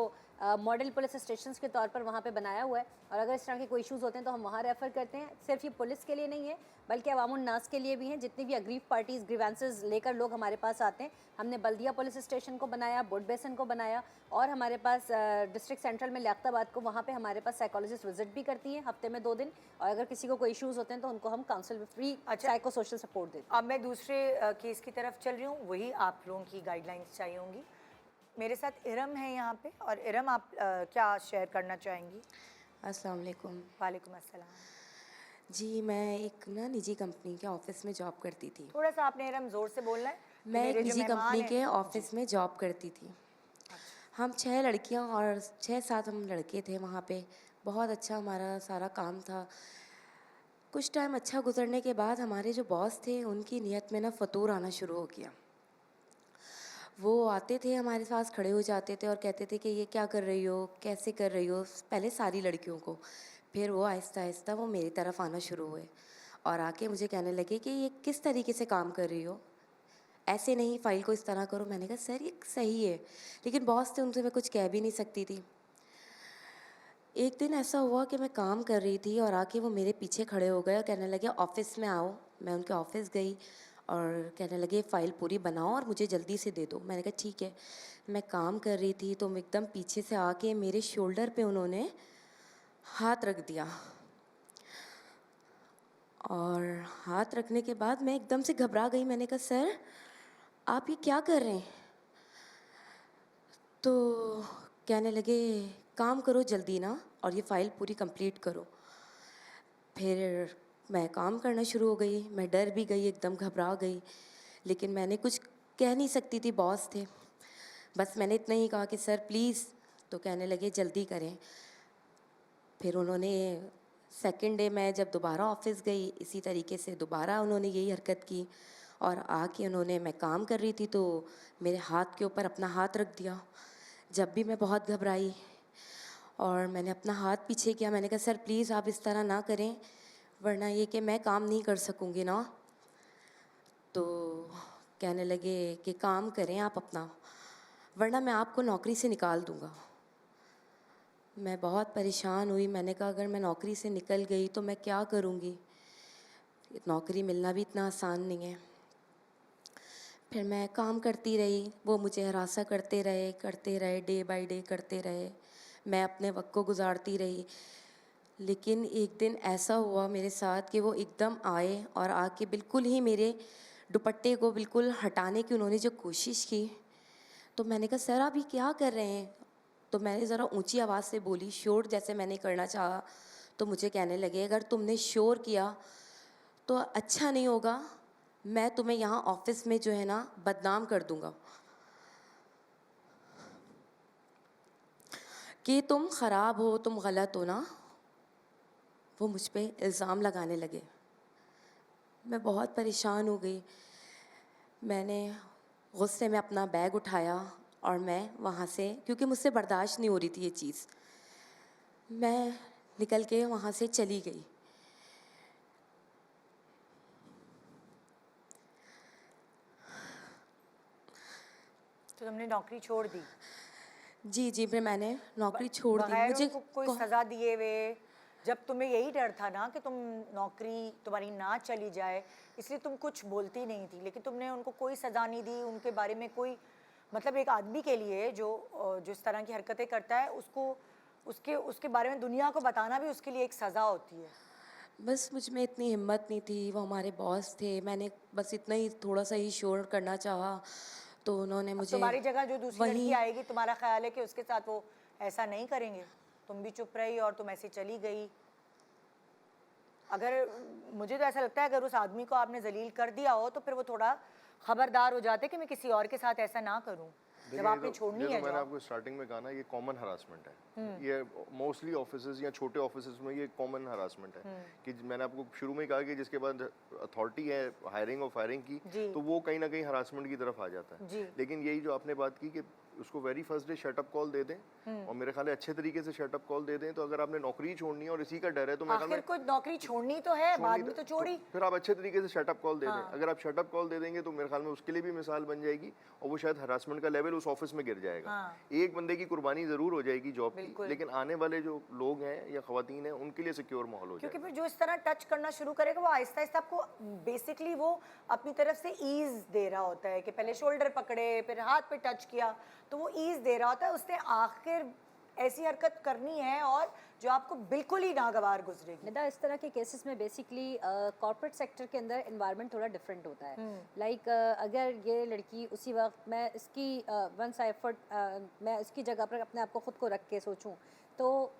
मॉडल पुलिस स्टेशन के तौर पर वहाँ पे बनाया हुआ है, और अगर इस तरह के कोई इश्यूज़ होते हैं तो हम वहाँ रेफ़र करते हैं। सिर्फ ये पुलिस के लिए नहीं है बल्कि अवामुन नास के लिए भी हैं। जितनी भी अग्रीव पार्टीज़ ग्रीवेंसेस लेकर लोग हमारे पास आते हैं, हमने बल्दिया पुलिस स्टेशन को बनाया, बोट बेसन को बनाया, और हमारे पास डिस्ट्रिक्ट सेंट्रल में लियाकताबाद को, वहाँ पे हमारे पास साइकोलॉजिस्ट विजिट भी करती हैं हफ्ते में 2 दिन, और अगर किसी को कोई इश्यूज़ होते हैं तो उनको हम council free psycho social support देते हैं। अब मैं दूसरे केस की तरफ चल रही हूँ, वही आप लोगों की गाइडलाइंस चाहिए होंगी। मेरे साथ इरम है यहाँ पे, और इरम आप क्या शेयर करना चाहेंगी? अस्सलाम वालेकुम। वालेकुम अस्सलाम। जी, मैं एक ना निजी कंपनी के ऑफिस में जॉब करती थी। थोड़ा सा आपने इरम जोर से बोलना है। मैं एक मेरे जो निजी मेहमान कंपनी हैं- के ऑफिस में जॉब करती थी। हम 6 लड़कियां और 6-7 हम लड़के थे वहाँ पे। बहुत अच्छा हमारा सारा काम था। कुछ टाइम अच्छा गुजरने के बाद हमारे जो बॉस थे, उनकी नीयत में ना फतूर आना शुरू हो गया। वो आते थे हमारे पास, खड़े हो जाते थे और कहते थे कि ये क्या कर रही हो, कैसे कर रही हो, पहले सारी लड़कियों को। फिर वो आहिस्ता आहिस्ता वो मेरी तरफ आना शुरू हुए और आके मुझे कहने लगे कि ये किस तरीके से काम कर रही हो, ऐसे नहीं, फाइल को इस तरह करो। मैंने कहा सर ये सही है, लेकिन बॉस थे, उनसे मैं कुछ कह भी नहीं सकती थी। एक दिन ऐसा हुआ कि मैं काम कर रही थी और आके वो मेरे पीछे खड़े हो गए और कहने लगे ऑफिस में आओ। मैं उनके ऑफिस गई और कहने लगे फ़ाइल पूरी बनाओ और मुझे जल्दी से दे दो। मैंने कहा ठीक है। मैं काम कर रही थी तो एकदम पीछे से आके मेरे शोल्डर पे उन्होंने हाथ रख दिया, और हाथ रखने के बाद मैं एकदम से घबरा गई। मैंने कहा सर आप ये क्या कर रहे हैं? तो कहने लगे काम करो जल्दी ना और ये फ़ाइल पूरी कंप्लीट करो। फिर मैं काम करना शुरू हो गई। मैं डर भी गई, एकदम घबरा गई, लेकिन मैंने कुछ कह नहीं सकती थी, बॉस थे। बस मैंने इतना ही कहा कि सर प्लीज़। तो कहने लगे जल्दी करें। फिर उन्होंने सेकंड डे मैं जब दोबारा ऑफिस गई, इसी तरीके से दोबारा उन्होंने यही हरकत की और आके उन्होंने, मैं काम कर रही थी तो मेरे हाथ के ऊपर अपना हाथ रख दिया। जब भी मैं बहुत घबराई और मैंने अपना हाथ पीछे किया, मैंने कहा सर प्लीज़ आप इस तरह ना करें, वरना ये कि मैं काम नहीं कर सकूँगी ना। तो कहने लगे कि काम करें आप अपना, वरना मैं आपको नौकरी से निकाल दूँगा। मैं बहुत परेशान हुई। मैंने कहा अगर मैं नौकरी से निकल गई तो मैं क्या करूँगी, नौकरी मिलना भी इतना आसान नहीं है। फिर मैं काम करती रही, वो मुझे हरासा करते रहे, डे बाय डे करते रहे। मैं अपने वक्त को गुजारती रही। लेकिन एक दिन ऐसा हुआ मेरे साथ कि वो एकदम आए और आके बिल्कुल ही मेरे दुपट्टे को बिल्कुल हटाने की उन्होंने जो कोशिश की, तो मैंने कहा सर आप ये क्या कर रहे हैं। तो मैंने ज़रा ऊंची आवाज़ से बोली, शोर जैसे मैंने करना चाहा। तो मुझे कहने लगे अगर तुमने शोर किया तो अच्छा नहीं होगा, मैं तुम्हें यहाँ ऑफिस में जो है ना बदनाम कर दूँगा कि तुम ख़राब हो, तुम गलत हो ना। वो मुझ पे इल्ज़ाम लगाने लगे। मैं बहुत परेशान हो गई। मैंने गुस्से में अपना बैग उठाया और मैं वहाँ से, क्योंकि मुझसे बर्दाश्त नहीं हो रही थी ये चीज़, मैं निकल के वहाँ से चली गई। तो तुमने नौकरी छोड़ दी जी जी, फिर मैंने नौकरी छोड़ दी। बगैर मुझे उनको कोई सज़ा दिए हुए, जब तुम्हें यही डर था ना कि तुम नौकरी तुम्हारी ना चली जाए, इसलिए तुम कुछ बोलती नहीं थी, लेकिन तुमने उनको कोई सज़ा नहीं दी, उनके बारे में कोई, मतलब एक आदमी के लिए जो इस तरह की हरकतें करता है, उसको उसके उसके बारे में दुनिया को बताना भी उसके लिए एक सज़ा होती है। बस मुझ में इतनी हिम्मत नहीं थी। वो हमारे बॉस थे, मैंने बस इतना ही थोड़ा सा ही शोर करना चाहा तो उन्होंने अब मुझे तुम्हारी जगह जो दूसरी लड़की वहीं, आएगी, तुम्हारा ख्याल है कि उसके साथ वो ऐसा नहीं करेंगे? तुम भी चुप रही और तुम ऐसे चली गई। अगर मुझे तो ऐसा लगता है अगर उस आदमी को आपने जलील कर दिया हो तो फिर वो थोड़ा खबरदार हो जाते कि मैं किसी और के साथ ऐसा ना करूं जब आपने छोड़नी है मैंने जॉब। आपको स्टार्टिंग में कहा ना, ये कॉमन हरासमेंट है। ये मोस्टली ऑफिसेज या छोटे ऑफिसेज में ये कॉमन हरासमेंट है कि मैंने आपको शुरू में ही कहा कि जिसके बाद अथॉरिटी है हायरिंग और फायरिंग की, तो वो कहीं ना कहीं हरासमेंट की तरफ आ जाता है। लेकिन यही जो आपने बात की कि उसको very first day shut up call दे दें, और मेरे ख्याल है अच्छे तरीके से शटअप कॉल दे दें। तो अगर आपने नौकरी छोड़नी है और इसी का डर है तो मेरे ख्याल आखिर में को नौकरी छोड़नी तो है, बाद में तो छोड़ी। फिर आप अच्छे तरीके से शटअप कॉल दे दें। अगर आप शटअप कॉल दे देंगे तो मेरे ख्याल में उसके लिए भी मिसाल बन जाएगी, और वो शायद हरासमेंट का लेवल उस ऑफिस में गिर जाएगा। एक बंदे की कुर्बानी जरूर हो जाएगी जॉब की, लेकिन आने वाले जो लोग हैं या खवातीन हैं उनके लिए सिक्योर माहौल हो जाएगा। क्योंकि फिर जो इस तरह टच करना शुरू करेगा वो आहिस्ता आहिस्ता आपको बेसिकली वो अपनी तरफ से ईज दे रहा होता है कि पहले शोल्डर पकड़े, फिर हाथ पे टच किया, तो वो ईज दे रहा होता है। उसने आखिर ऐसी हरकत करनी है और जो आपको बिल्कुल ही नागवार गुजरेगी। निदा, इस तरह के केसेस में बेसिकली कॉर्पोरेट सेक्टर के अंदर एनवायरनमेंट थोड़ा डिफरेंट होता है। लाइक अगर ये लड़की उसी वक्त, मैं इसकी वंस एफर्ट मैं इसकी जगह पर अपने आप को ख़ुद को रख के सोचूं, तो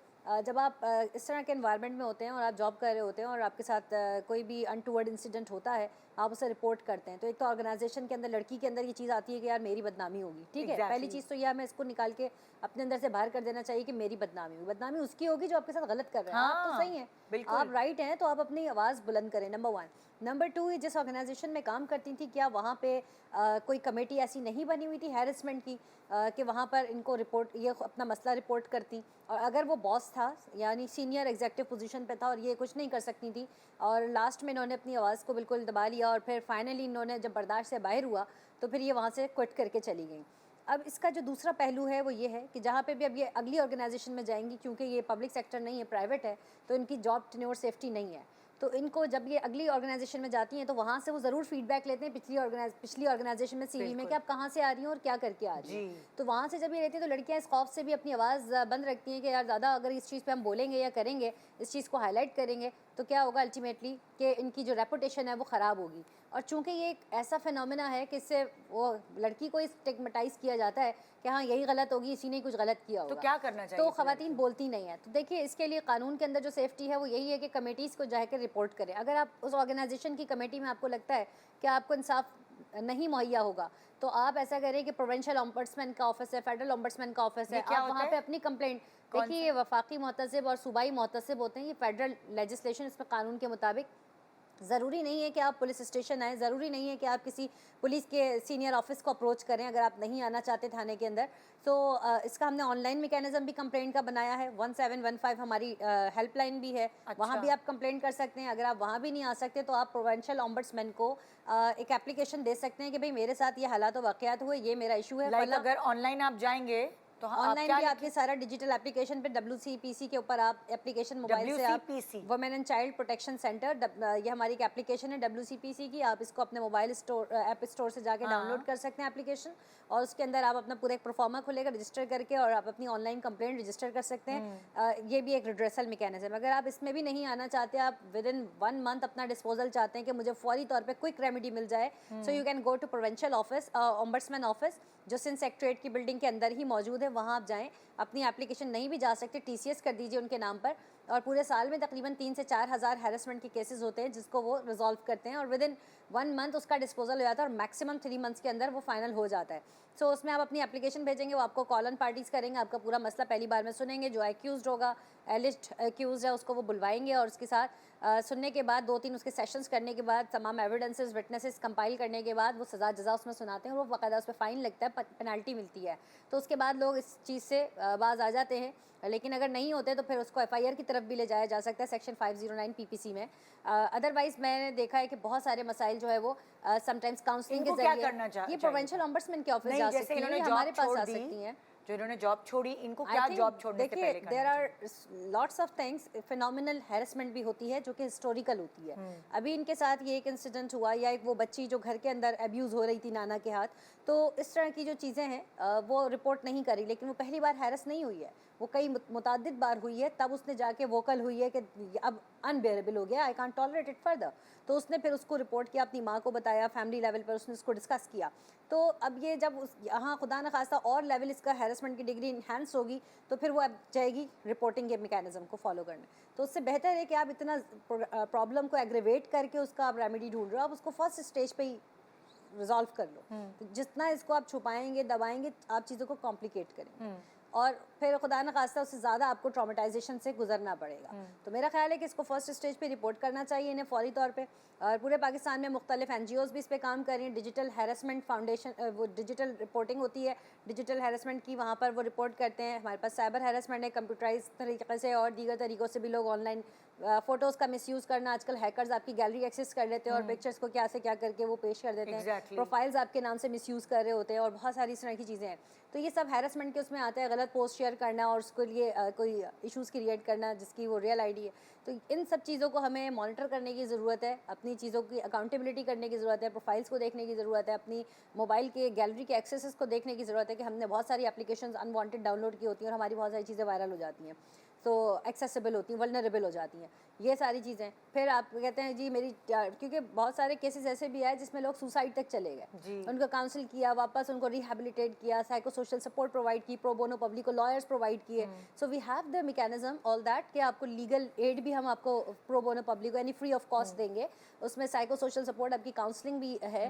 जब आप इस तरह के एनवायरनमेंट में होते हैं और आप जॉब कर रहे होते हैं और आपके साथ कोई भी अनटूवर्ड इंसिडेंट होता है, आप उसे रिपोर्ट करते हैं, तो एक तो ऑर्गेनाइजेशन के अंदर लड़की के अंदर ये चीज़ आती है कि यार मेरी बदनामी होगी, ठीक है। पहली चीज़ तो यह हमें इसको निकाल के अपने अंदर से बाहर कर देना चाहिए कि मेरी बदनामी होगी। बदनामी उसकी होगी जो आपके साथ गलत कर रहा है। आप तो सही हैं, आप राइट हैं, तो आप अपनी आवाज़ बुलंद करें, नंबर 1। नंबर 2, जिस ऑर्गेनाइजेशन में काम करती थी, क्या वहाँ पे कोई कमेटी ऐसी नहीं बनी हुई थी हैरेसमेंट की कि वहाँ पर इनको रिपोर्ट, ये अपना मसला रिपोर्ट करती? और अगर वो बॉस था यानी सीनियर एग्जीक्यूटिव पोजीशन पे था और ये कुछ नहीं कर सकती थी और लास्ट में इन्होंने अपनी आवाज़ को बिल्कुल दबा लिया और फिर फाइनली इन्होंने जब बर्दाश्त से बाहर हुआ तो फिर ये वहाँ से क्विट करके चली गई। अब इसका जो दूसरा पहलू है वो ये है कि जहाँ पे भी अब ये अगली ऑर्गेनाइजेशन में जाएंगी, क्योंकि ये पब्लिक सेक्टर नहीं है, प्राइवेट है, तो इनकी जॉब टेन्योर सेफ्टी नहीं है, तो इनको जब ये अगली ऑर्गेनाइजेशन में जाती हैं तो वहाँ से वो ज़रूर फीडबैक लेते हैं पिछली ऑर्गेनाइजेशन में सीवी में कि आप कहाँ से आ रही हैं और क्या करके आ रही हैं। तो वहाँ से जब ये रहती हैं तो लड़कियाँ इस खौफ से भी अपनी आवाज़ बंद रखती हैं कि यार ज़्यादा अगर इस चीज़ पे हम बोलेंगे या करेंगे, इस चीज़ को हाईलाइट करेंगे, तो क्या होगा अल्टीमेटली कि इनकी जो रेपुटेशन है वो ख़राब होगी। और चूँकि ये एक ऐसा फिनोमेना है कि इससे वो लड़की को स्टिग्मेटाइज़ किया जाता है कि हाँ यही गलत होगी, इसी ने कुछ गलत किया होगा, तो क्या करना चाहिए? तो ख़वातीन बोलती नहीं है। तो देखिए, इसके लिए कानून के अंदर जो सेफ्टी है वो यही है कि कमेटीज़ को जाकर रिपोर्ट करें। अगर आप उस ऑर्गेनाइजेशन की कमेटी में आपको लगता है कि आपको इंसाफ नहीं मुहैया होगा, तो आप ऐसा करें कि प्रोविंशियल ओम्बड्समैन का ऑफिस है, फेडरल ओम्बड्समैन का ऑफिस है, आप वहाँ पे अपनी कंप्लेंट, देखिए ये वफाकी मोहतसिब और सूबाई मोहतसिब होते हैं, ये फेडरल लेजिस्लेशन, इसमें कानून के मुताबिक ज़रूरी नहीं है कि आप पुलिस स्टेशन आएँ, ज़रूरी नहीं है कि आप किसी पुलिस के सीनियर ऑफिस को अप्रोच करें अगर आप नहीं आना चाहते थाने के अंदर। तो इसका हमने ऑनलाइन मैकेनिज़्म भी कंप्लेंट का बनाया है। 1715 हमारी हेल्पलाइन भी है, वहाँ भी आप कंप्लेंट कर सकते हैं। अगर आप वहाँ भी नहीं आ सकते तो आप प्रोविंशियल ओम्बड्समैन को एक एप्लीकेशन दे सकते हैं कि भाई मेरे साथ ये हालात व वाक़यात हुए, ये मेरा इशू है। लाइक अगर ऑनलाइन आप जाएंगे तो ऑनलाइन भी आपके सारा डिजिटल एप्लीकेशन पे WCPC के ऊपर आप एप्लीकेशन मोबाइल से आप WCPC women and child protection centre, ये हमारी एक एप्लीकेशन है WCPC की, आप इसको अपने मोबाइल स्टोर ऐप स्टोर से जाके डाउनलोड कर सकते हैं एप्लीकेशन, और उसके अंदर आप अपना पूरा एक प्रोफार्मा खुलेगा रजिस्टर करके और आप अपनी ऑनलाइन कंप्लेंट रजिस्टर कर सकते हैं। ये भी एक रिड्रेसल मैकेनिज्म। अगर आप इसमें भी नहीं आना चाहते, आप विद इन 1 मंथ अपना डिस्पोजल चाहते हैं कि मुझे फौरी तौर पे क्विक रेमेडी मिल जाए, so you can go to provincial office ombudsman office जो सिंध सेक्रेटरीट की बिल्डिंग के अंदर ही मौजूद है। वहाँ आप जाएँ, अपनी एप्लीकेशन नहीं भी जा सकते TCS कर दीजिए उनके नाम पर, और पूरे साल में तकरीबन 3 से 4 हज़ार हैरेसमेंट के केसेस होते हैं जिसको वो रिजॉल्व करते हैं, और विद इन 1 मंथ उसका डिस्पोजल हो जाता है और मैक्सिमम 3 मंथ्स के अंदर वो फाइनल हो जाता है। सो उसमें आप अपनी एप्लीकेशन भेजेंगे, वो आपको कॉल ऑन पार्टीज़ करेंगे, आपका पूरा मसला पहली बार में सुनेंगे, जो एक्यूज़ होगा, एलिस्ट एक्यूज़ है उसको वो बुलवाएंगे, और उसके साथ सुनने के बाद 2-3 उसके सेशंस करने के बाद, तमाम एविडेंसेस विटनेसेस कंपाइल करने के बाद वो सज़ा जज़ा उसमें सुनाते हैं, और वो बाकायदा उस पर फ़ाइन लगता है, पेनल्टी मिलती है। तो उसके बाद लोग इस चीज़ से बाज आ जाते हैं, लेकिन अगर नहीं होते तो फिर उसको FIR की तरफ भी ले जाया जा सकता है सेक्शन 509 PPC में। अदरवाइज़ मैंने देखा है कि बहुत सारे मसाइल जो है वो समटाइम्स काउंसलिंग के जरिए ये प्रोविंशियल ओम्बड्समैन के ऑफिस जा सकती हैं, हमारे पास आ सकती हैं। जो इन्होंने जॉब छोड़ी, इनको क्या जॉब छोड़ने से पहले करना there are lots of things, phenomenal harassment भी होती है जो कि हिस्टोरिकल होती है। अभी इनके साथ ये एक इंसिडेंट हुआ, या एक वो बच्ची जो घर के अंदर अब्यूज़ हो रही थी नाना के हाथ, तो इस तरह की जो चीज़ें हैं वो रिपोर्ट नहीं करी, लेकिन वो पहली बार हैरेस नहीं हुई है, वो कई मुतअद्दिद बार हुई है, तब उसने जाके वोकल हुई है कि अब अनबेरेबल हो गया, I can't tolerate it further. तो उसने फिर उसको रिपोर्ट किया, अपनी माँ को बताया, फैमिली लेवल पर उसने इसको डिस्कस किया। तो अब ये जब उस यहाँ खुदा न खास्ता और लेवल इसका हैरेसमेंट की डिग्री इन्हांस होगी, तो फिर वो अब जाएगी रिपोर्टिंग के मैकेनिज्म को फॉलो करने। तो उससे बेहतर है कि आप इतना प्रॉब्लम को एग्रीवेट करके उसका आप रेमेडी ढूंढ रहे हो, आप उसको फर्स्ट स्टेज पे ही रिजॉल्व कर लो। तो जितना इसको आप छुपाएंगे, दबाएंगे, आप चीज़ों को कॉम्प्लिकेट करेंगे, और फिर खुदा न खास्ता उससे ज़्यादा आपको ट्रॉमेटाइजेशन से गुजरना पड़ेगा। तो मेरा ख्याल है कि इसको फर्स्ट स्टेज पे रिपोर्ट करना चाहिए इन्हें फौरी तौर पे। और पूरे पाकिस्तान में मुख्तलिफ NGOs भी इस पे काम कर रही हैं। डिजिटल हैरेसमेंट फाउंडेशन, वो डिजिटल रिपोर्टिंग होती है डिजिटल हैरेसमेंट की, वहाँ पर वो रिपोर्ट करते हैं। हमारे पास साइबर हैरेसमेंट है, कंप्यूटराइज तरीके से और दीगर तरीक़ों से भी लोग ऑनलाइन फ़ोटोज़ का मिसयूज़ करना, आजकल हैकर्स आपकी गैलरी एक्सेस कर लेते हैं और पिक्चर्स को क्या से क्या करके वो पेश कर देते हैं, प्रोफाइल्स आपके नाम से मिसयूज़ कर रहे होते हैं, और बहुत सारी इस तरह की चीज़ें हैं। तो ये सब हैरेसमेंट के उसमें आता है, गलत पोस्ट शेयर करना और उसके लिए कोई इश्यूज़ क्रिएट करना जिसकी वो रियल आईडी है। तो इन सब चीज़ों को हमें मॉनिटर करने की ज़रूरत है, अपनी चीज़ों की अकाउंटेबिलिटी करने की ज़रूरत है, प्रोफाइल्स को देखने की ज़रूरत है, अपनी मोबाइल के गैलरी के एक्सेसेस को देखने की ज़रूरत है कि हमने बहुत सारी एप्लीकेशंस अनवांटेड डाउनलोड की होती हैं और हमारी बहुत सारी चीज़ें वायरल हो जाती हैं, तो एक्सेसिबल होती हैं, वल्नरेबल हो जाती हैं, ये सारी चीज़ें। फिर आप कहते हैं जी मेरी, क्योंकि बहुत सारे केसेस ऐसे भी आए जिसमें लोग सुसाइड तक चले गए, उनको काउंसिल किया, वापस उनको रिहेबिलिटेट किया, साइको सोशल सपोर्ट प्रोवाइड की, प्रो बोनो पब्लिक को लॉयर्स प्रोवाइड किए। So we have the mechanism all that कि आपको लीगल एड भी हम आपको प्रो बोनो पब्लिक को यानी फ्री ऑफ कॉस्ट देंगे, उसमें साइको सोशल सपोर्ट, आपकी काउंसलिंग भी है,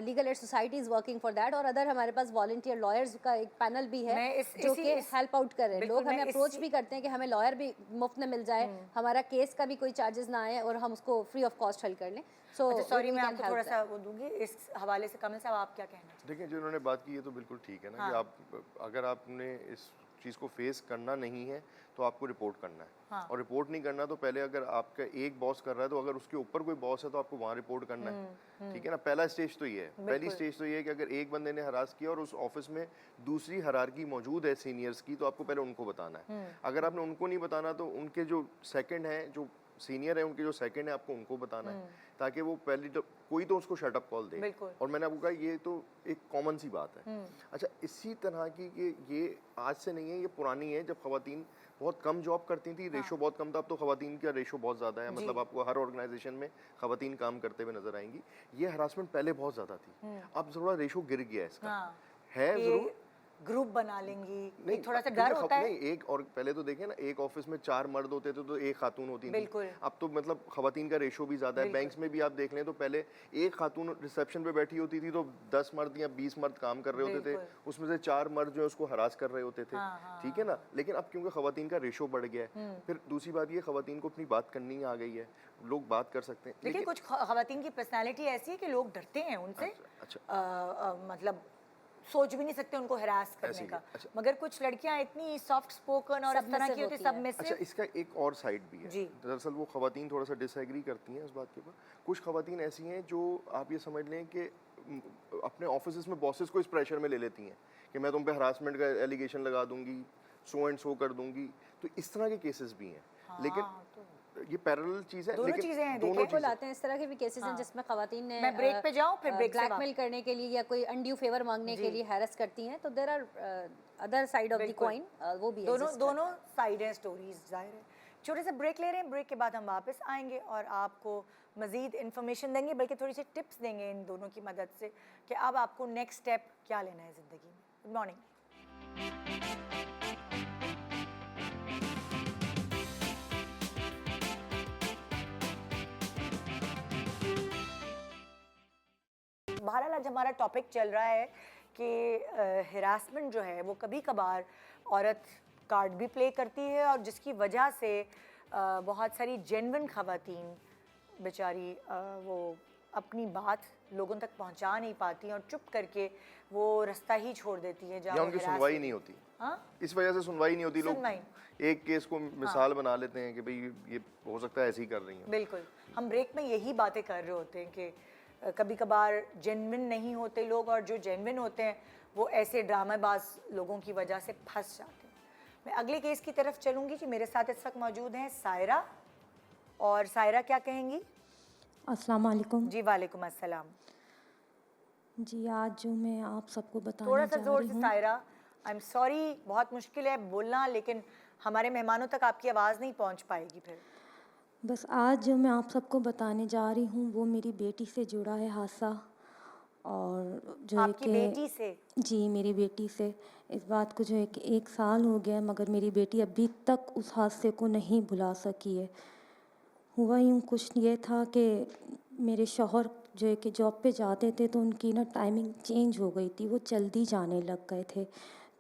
legal aid society is working for that, और अदर हमारे पास वॉलंटियर लॉयर्स का एक पैनल भी है जो कि हेल्प आउट कर रहे हैं। लोग हमें अप्रोच भी करते हैं कि हमें लॉयर भी मुफ्त में मिल जाए, हमारा केस का भी कोई चार्जेस ना आए और हम उसको फ्री ऑफ कॉस्ट हल कर लें। सो सॉरी मैं आपको थोड़ा सा वो दूंगी इस हवाले से। कमल साहब आप क्या कहना चाहते हैं? देखिए जो उन्होंने बात की है तो बिल्कुल ठीक है ना, कि आप अगर आपने इस चीज़ को फेस करना नहीं है तो आपको रिपोर्ट करना है, और रिपोर्ट नहीं करना तो पहले अगर आपका एक बॉस कर रहा है तो अगर उसके ऊपर कोई बॉस है तो आपको वहाँ रिपोर्ट करना है, ठीक है ना। पहला स्टेज तो ये है, पहली स्टेज तो ये है कि अगर एक बंदे ने हरास किया और उस ऑफिस में दूसरी हायरार्की मौजूद है सीनियर्स की, तो आपको पहले उनको बताना है। अगर आपने उनको नहीं बताना तो उनके जो सेकंड है, जो सीनियर है, उनके जो सेकंड है, आपको उनको बताना है, ताकि वो पहले तो कोई तो उसको शट अप कॉल दे। और मैंने आपको कहा ये तो एक कॉमन सी बात है। अच्छा, इसी तरह की ये आज से नहीं है, ये पुरानी है। जब खवातीन बहुत कम जॉब करती थी, रेशो बहुत कम था, अब तो खवातीन का रेशो बहुत ज़्यादा है, मतलब आपको हर ऑर्गेनाइजेशन में खवातीन काम करते हुए नजर आएंगी। ये हरासमेंट पहले बहुत ज़्यादा थी, अब थोड़ा रेशो गिर गया है इसका, है ज़रूर, ग्रुप बना लेंगी, नहीं, एक थोड़ा सा क्योंकि डर होता है। नहीं, एक और पहले तो देखें ना, एक ऑफिस में 4 मर्द होते थे तो एक खातून होती थी। बिल्कुल। अब तो मतलब खवातीन का रेशो भी ज़्यादा है। बिल्कुल। बैंक्स में भी आप देख लें तो पहले एक खातून रिसेप्शन पे बैठी होती थी तो 10 मर्द या 20 मर्द काम कर रहे होते थे, बिल्कुल। उसमें से 4 मर्द जो है उसको हरास कर रहे होते थे। हाँ, ठीक है ना, लेकिन अब क्योंकि खवातीन का रेशो बढ़ गया है, फिर दूसरी बात ये, खवातीन को अपनी बात करनी आ गई है, लोग बात कर सकते हैं। देखिए कुछ खवातीन की पर्सनालिटी ऐसी है कि लोग डरते हैं उनसे, अच्छा। मतलब सोच भी नहीं सकते उनको हरास करने ऐसी का। है, अच्छा। मगर कुछ लड़कियां इतनी सॉफ्ट स्पोकन और इस तरह की Submissive होती होती है। अच्छा, सबमिसिव। इसका एक और साइड भी है। जी। दरअसल वो खवातीन थोड़ा सा डिसएग्री करती हैं इस बात के ऊपर। कुछ खवातीन ऐसी हैं जो आप ये समझ लें कि अपने ऑफिस में बॉसेस को इस प्रेशर में ले लेती हैं कि मैं तुम पे हरासमेंट का एलिगेशन लगा दूंगी, सो एंड सो कर दूंगी, तो इस तरह के केसेस भी हैं। लेकिन ये पैरेलल चीज़ है, दोनों लेकिन चीज़ें हैं, दोनों देखिए। चीज़ें आते हैं इस तरह के भी केसेस हैं जिसमें खवातीन ने मैं ब्रेक पे जाऊं, फिर ब्रेक से ब्लैकमेल करने के लिए या कोई अनड्यू फेवर मांगने के लिए हैरेस करती हैं, तो there are other side of the बिल्कुल। कॉइन, वो भी दोनों exist दोनों साइड हैं स्टोरीज, जाहिर है। छोटे से ब्रेक ले रहे हैं, ब्रेक के बाद हम वापस आएंगे और आपको मज़ीद इन्फॉर्मेशन देंगे, बल्कि थोड़ी सी टिप्स देंगे इन दोनों की मदद से कि अब आपको नेक्स्ट स्टेप क्या लेना है ज़िंदगी में। Good morning. बहरहाल आज हमारा टॉपिक चल रहा है कि हिरासमेंट जो है वो कभी कभार औरत कार्ड भी प्ले करती है और जिसकी वजह से बहुत सारी जेन्युइन खवातीन बेचारी वो अपनी बात लोगों तक पहुंचा नहीं पाती हैं और चुप करके वो रास्ता ही छोड़ देती हैं जहाँ या वो उनकी harass सुनवाई होती नहीं हैं। होती। हाँ, इस वजह से सुनवाई नहीं होती। लोग सुनवाई। एक केस को मिसाल बना लेते हैं कि भाई ये हो सकता है ऐसे ही कर रही हैं। बिल्कुल। हम ब्रेक में यही बातें कर रहे होते हैं कि कभी कभार जेन्युइन नहीं होते लोग, और जो जेन्युइन होते हैं वो ऐसे ड्रामेबाज लोगों की वजह से फंस जाते हैं। मैं अगले केस की तरफ चलूँगी जी। मेरे साथ इस वक्त मौजूद हैं सायरा, और सायरा क्या कहेंगी? अस्सलाम वालेकुम जी वालेकुम अस्सलाम। जी, आज जो मैं आप सबको बताने थोड़ा सा जा जोर रही से हूँ, सायरा। आई एम सॉरी, बहुत मुश्किल है बोलना, लेकिन हमारे मेहमानों तक आपकी आवाज़ नहीं पहुंच पाएगी फिर। बस आज जो मैं आप सबको बताने जा रही हूँ वो मेरी बेटी से जुड़ा है हादसा। और जो है आपकी कि बेटी से? जी, मेरी बेटी से। इस बात को जो है कि 1 साल हो गया, मगर मेरी बेटी अभी तक उस हादसे को नहीं भुला सकी है। हुआ यूँ कुछ ये था कि मेरे शौहर जो है कि जॉब पे जाते थे तो उनकी ना टाइमिंग चेंज हो गई थी, वो जल्दी जाने लग गए थे।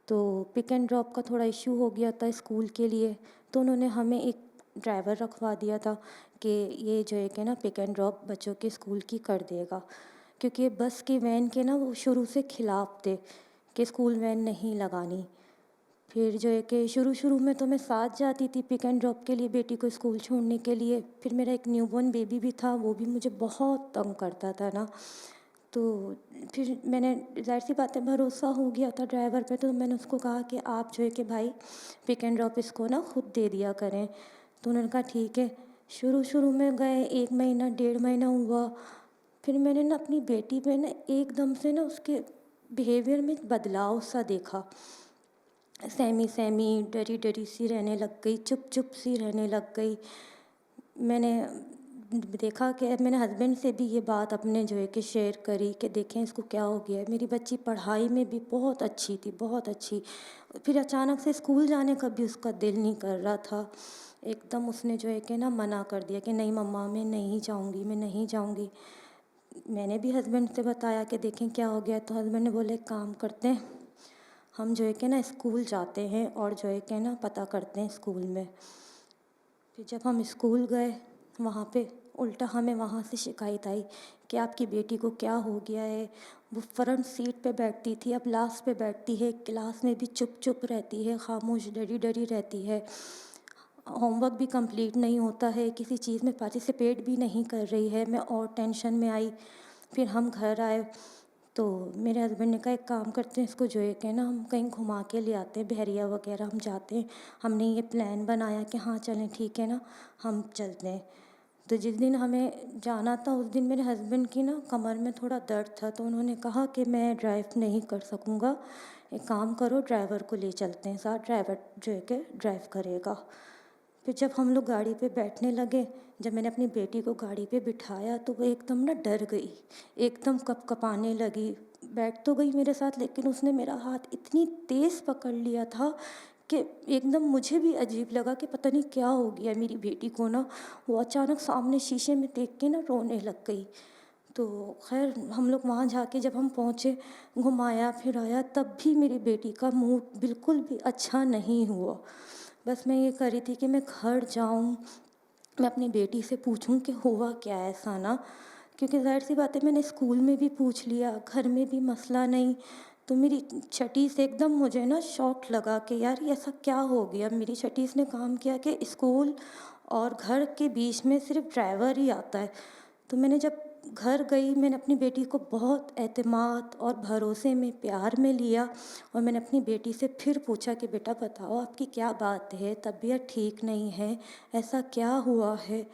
तो पिक एंड ड्रॉप का थोड़ा इशू हो गया था स्कूल के लिए, तो उन्होंने हमें एक ड्राइवर रखवा दिया था कि ये जो है कि ना पिक एंड ड्रॉप बच्चों के स्कूल की कर देगा, क्योंकि बस की वैन के ना वो शुरू से खिलाफ थे कि स्कूल वैन नहीं लगानी। फिर जो है कि शुरू में तो मैं साथ जाती थी पिक एंड ड्रॉप के लिए बेटी को स्कूल छोड़ने के लिए। फिर मेरा एक न्यूबॉर्न बेबी भी था, वो भी मुझे बहुत तंग करता था ना। तो फिर मैंने, ज़ाहिर सी बात है, भरोसा हो गया था ड्राइवर पे, तो मैंने उसको कहा कि आप जो है कि भाई पिक एंड ड्रॉप इसको ना खुद दे दिया करें। तो उन्होंने कहा ठीक है। शुरू में गए, 1 महीना 1.5 महीना हुआ। फिर मैंने ना अपनी बेटी पे ना एकदम से ना उसके बिहेवियर में बदलाव सा देखा। सहमी डरी सी रहने लग गई, चुप सी रहने लग गई। मैंने देखा कि मैंने हस्बैंड से भी ये बात अपने जो है कि शेयर करी कि देखें इसको क्या हो गया है। मेरी बच्ची पढ़ाई में भी बहुत अच्छी थी, बहुत अच्छी। फिर अचानक से स्कूल जाने का भी उसका दिल नहीं कर रहा था। एकदम उसने जो है कि ना मना कर दिया कि नहीं मम्मा, मैं नहीं जाऊँगी। मैंने भी हस्बैंड से बताया कि देखें क्या हो गया, तो हस्बैंड ने बोले एक काम करते हैं, हम जो है कि ना स्कूल जाते हैं और जो है कि ना पता करते हैं स्कूल में। फिर जब हम स्कूल गए, वहाँ पे उल्टा हमें वहाँ से शिकायत आई कि आपकी बेटी को क्या हो गया है। वो फ्रंट सीट पे बैठती थी, अब लास्ट पे बैठती है। क्लास में भी चुप रहती है, खामोश डरी रहती है। होमवर्क भी कंप्लीट नहीं होता है, किसी चीज़ में पार्टिसिपेट भी नहीं कर रही है। मैं और टेंशन में आई। फिर हम घर आए तो मेरे हस्बैंड ने कहा एक काम करते हैं, इसको जो है कि ना हम कहीं घुमा के ले आते हैं, बहरिया वगैरह हम जाते हैं। हमने ये प्लान बनाया कि हाँ चलें ठीक है ना, हम चलते हैं। तो जिस दिन हमें जाना था उस दिन मेरे हस्बैंड की ना कमर में थोड़ा दर्द था, तो उन्होंने कहा कि मैं ड्राइव नहीं कर सकूँगा, एक काम करो ड्राइवर को ले चलते हैं साथ, ड्राइवर जो है कि ड्राइव करेगा। फिर जब हम लोग गाड़ी पे बैठने लगे, जब मैंने अपनी बेटी को गाड़ी पे बिठाया तो वो एकदम ना डर गई, एकदम कँपाने लगी, बैठ तो गई मेरे साथ, लेकिन उसने मेरा हाथ इतनी तेज़ पकड़ लिया था कि एकदम मुझे भी अजीब लगा कि पता नहीं क्या हो गया मेरी बेटी को ना। वो अचानक सामने शीशे में देख के ना रोने लग गई। तो खैर हम लोग वहाँ जाके जब हम पहुँचे, घुमाया फिराया, तब भी मेरी बेटी का मूड बिल्कुल भी अच्छा नहीं हुआ। बस मैं ये कर रही थी कि मैं घर जाऊँ, मैं अपनी बेटी से पूछूं कि हुआ क्या है ऐसा ना, क्योंकि ज़ाहिर सी बात है मैंने स्कूल में भी पूछ लिया, घर में भी मसला नहीं। तो मेरी छठी से एकदम मुझे ना शॉक लगा कि यार ये ऐसा क्या हो गया। मेरी छठी ने काम किया कि स्कूल और घर के बीच में सिर्फ ड्राइवर ही आता है। तो मैंने जब घर गई, मैंने अपनी बेटी को बहुत एतमाद और भरोसे में, प्यार में लिया, और मैंने अपनी बेटी से फिर पूछा कि बेटा बताओ आपकी क्या बात है, तबीयत ठीक नहीं है, ऐसा क्या हुआ है।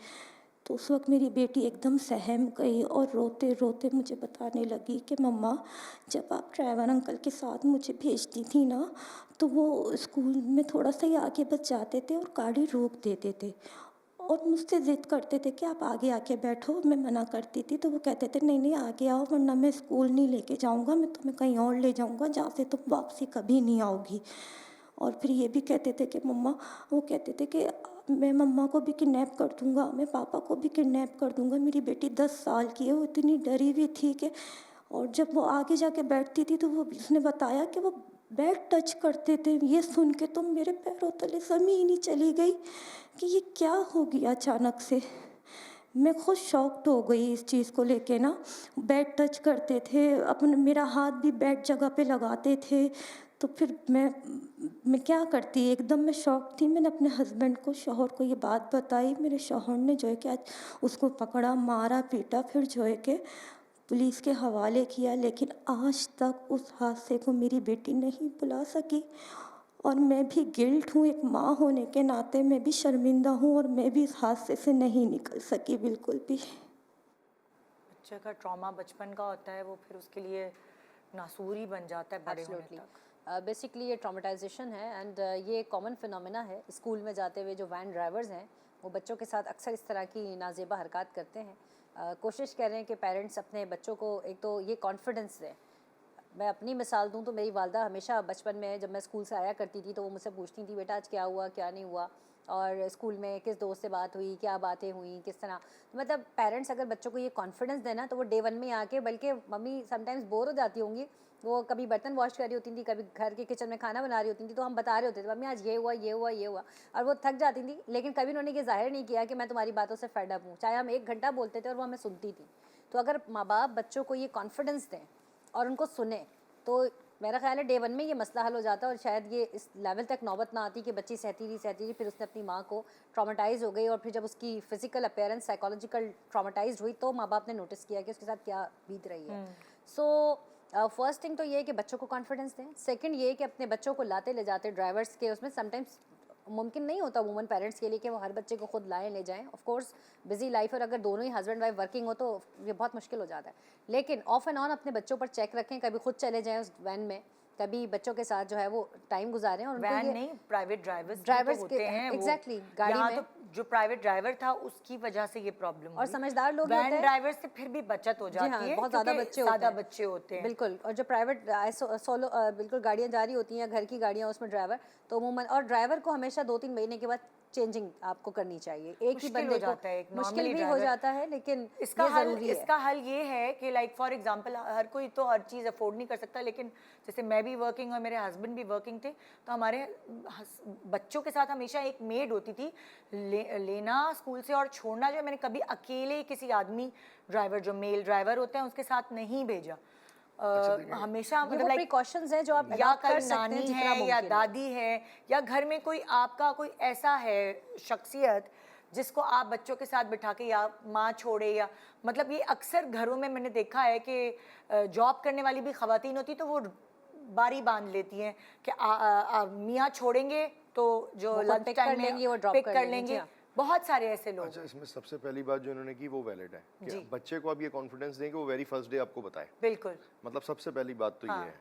तो उस वक्त मेरी बेटी एकदम सहम गई और रोते रोते मुझे बताने लगी कि मम्मा, जब आप ड्राइवर अंकल के साथ मुझे भेजती थी ना, तो वो स्कूल में थोड़ा सा ही आगे बच जाते थे और गाड़ी रोक देते थे और मुझसे ज़िद करते थे कि आप आगे आके बैठो। मैं मना करती थी तो वो कहते थे नहीं नहीं आगे आओ, वरना मैं स्कूल नहीं लेके जाऊंगा, मैं तुम्हें कहीं और ले जाऊंगा जहाँ से तुम वापसी कभी नहीं आओगी। और फिर ये भी कहते थे कि मम्मा, वो कहते थे कि मैं मम्मा को भी किडनैप कर दूंगा, मैं पापा को भी किडनैप कर दूंगा। मेरी बेटी 10 साल की है, वो इतनी डरी हुई थी कि, और जब वो आगे जाके बैठती थी तो वो उसने बताया कि वो बेड टच करते थे। ये सुन के तो मेरे पैरों तले ज़मीन ही चली गई कि ये क्या हो गया अचानक से। मैं खुद शॉक्ड हो गई इस चीज़ को लेके ना। बेड टच करते थे, अपने मेरा हाथ भी बेड जगह पे लगाते थे। तो फिर मैं क्या करती, एकदम मैं शॉक थी। मैंने अपने हस्बैंड को, शौहर को ये बात बताई। मेरे शौहर ने जो है कि आज उसको पकड़ा, मारा पीटा, फिर जो है कि पुलिस के हवाले किया। लेकिन आज तक उस हादसे को मेरी बेटी नहीं भुला सकी और मैं भी गिल्ट हूँ, एक माँ होने के नाते मैं भी शर्मिंदा हूँ और मैं भी इस हादसे से नहीं निकल सकी बिल्कुल भी। बच्चे का ट्रॉमा बचपन का होता है, वो फिर उसके लिए नासूर ही बन जाता है बड़े होने तक। बेसिकली ये ट्रॉमेटाइजेशन है एंड ये कॉमन फिनोमेना है। स्कूल में जाते हुए जो वैन ड्राइवर्स हैं वो बच्चों के साथ अक्सर इस तरह की नाजेबा हरकत करते हैं। कोशिश कर रहे हैं कि पेरेंट्स अपने बच्चों को एक तो ये कॉन्फिडेंस दें। मैं अपनी मिसाल दूं तो मेरी वालदा हमेशा बचपन में जब मैं स्कूल से आया करती थी तो वो मुझसे पूछती थी बेटा आज क्या हुआ क्या नहीं हुआ, और स्कूल में किस दोस्त से बात हुई, क्या बातें हुई, किस तरह। तो मतलब पेरेंट्स अगर बच्चों को ये कॉन्फिडेंस देना तो वो डे 1 में आके, बल्कि मम्मी समटाइम्स बोर हो जाती होंगी, वो कभी बर्तन वॉश कर रही होती थी, कभी घर के किचन में खाना बना रही होती थी, तो हम बता रहे होते थे मम्मी आज ये हुआ ये हुआ ये हुआ, और वो थक जाती थी। लेकिन कभी उन्होंने ये जाहिर नहीं किया कि मैं तुम्हारी बातों से फेड अप हूँ, चाहे हम 1 घंटा बोलते थे और वो हमें सुनती थी। तो अगर माँ बाप बच्चों को ये कॉन्फिडेंस दें और उनको सुने तो मेरा ख्याल है डे 1 में ये मसला हल हो जाता है और शायद ये इस लेवल तक नौबत ना आती कि बच्ची सहती रही, फिर उसने अपनी माँ को ट्रॉमेटाइज हो गई और फिर जब उसकी फिजिकल अपीयरेंस साइकोलॉजिकल ट्रॉमेटाइज हुई तो माँ बाप ने नोटिस किया कि उसके साथ क्या बीत रही है। सो फर्स्ट थिंग तो ये है कि बच्चों को कॉन्फिडेंस दें। सेकंड ये है कि अपने बच्चों को लाते ले जाते ड्राइवर्स के, उसमें समटाइम्स मुमकिन नहीं होता वुमन पेरेंट्स के लिए कि वो हर बच्चे को खुद लाएं ले जाएं। ऑफ कोर्स बिजी लाइफ, और अगर दोनों ही हस्बैंड वाइफ वर्किंग हो तो ये बहुत मुश्किल हो जाता है। लेकिन ऑफ एंड ऑन अपने बच्चों पर चेक रखें, कभी खुद चले जाएं उस वैन में, कभी बच्चों के साथ जो है वो टाइम गुजारें। और वैन नहीं, प्राइवेट ड्राइवर्स ड्राइवर्स होते हैं एग्जैक्टली गाड़ी में तो जो प्राइवेट ड्राइवर था उसकी वजह से ये प्रॉब्लम और समझदार लोग वैन ड्राइवर से फिर भी बचत हो जाती है, बहुत ज़्यादा बच्चे होते हैं बिल्कुल। और जो प्राइवेट सोलो बिल्कुल गाड़ियाँ जा रही होती हैं, घर की गाड़ियाँ, उसमें ड्राइवर तो अमूमन, और ड्राइवर को हमेशा 2-3 महीने के बाद चेंजिंग आपको करनी चाहिए। एक ही बंदे को मुश्किल भी हो जाता है, लेकिन इसका हल ये है कि लाइक फॉर एग्जांपल हर कोई तो हर चीज़ अफोर्ड नहीं कर सकता, लेकिन जैसे मैं भी वर्किंग और मेरे हस्बैंड भी वर्किंग थे तो हमारे बच्चों के साथ हमेशा एक मेड होती थी, लेना स्कूल से और छोड़ना जो मैंने कभी अकेले किसी आदमी ड्राइवर जो मेल ड्राइवर होते हैं उसके साथ नहीं भेजा। हमेशा मतलब लाइक प्रिकॉशंस है जो आप या कोई नानी है या दादी है या घर में कोई आपका कोई ऐसा है शख्सियत जिसको आप बच्चों के साथ बिठा के, या माँ छोड़े, या मतलब ये अक्सर घरों में मैंने देखा है कि जॉब करने वाली भी ख़वातीन होती तो वो बारी बांध लेती हैं कि मियाँ छोड़ेंगे तो जो लंच टाइम में वो ड्रॉप कर लेंगे। बहुत सारे ऐसे लोग। अच्छा, इसमें सबसे पहली बात जो इन्होंने की वो वैलिड है कि बच्चे को आप ये कॉन्फिडेंस दें कि वो वेरी फर्स्ट डे आपको बताए। बिल्कुल, मतलब सबसे पहली बात तो ये है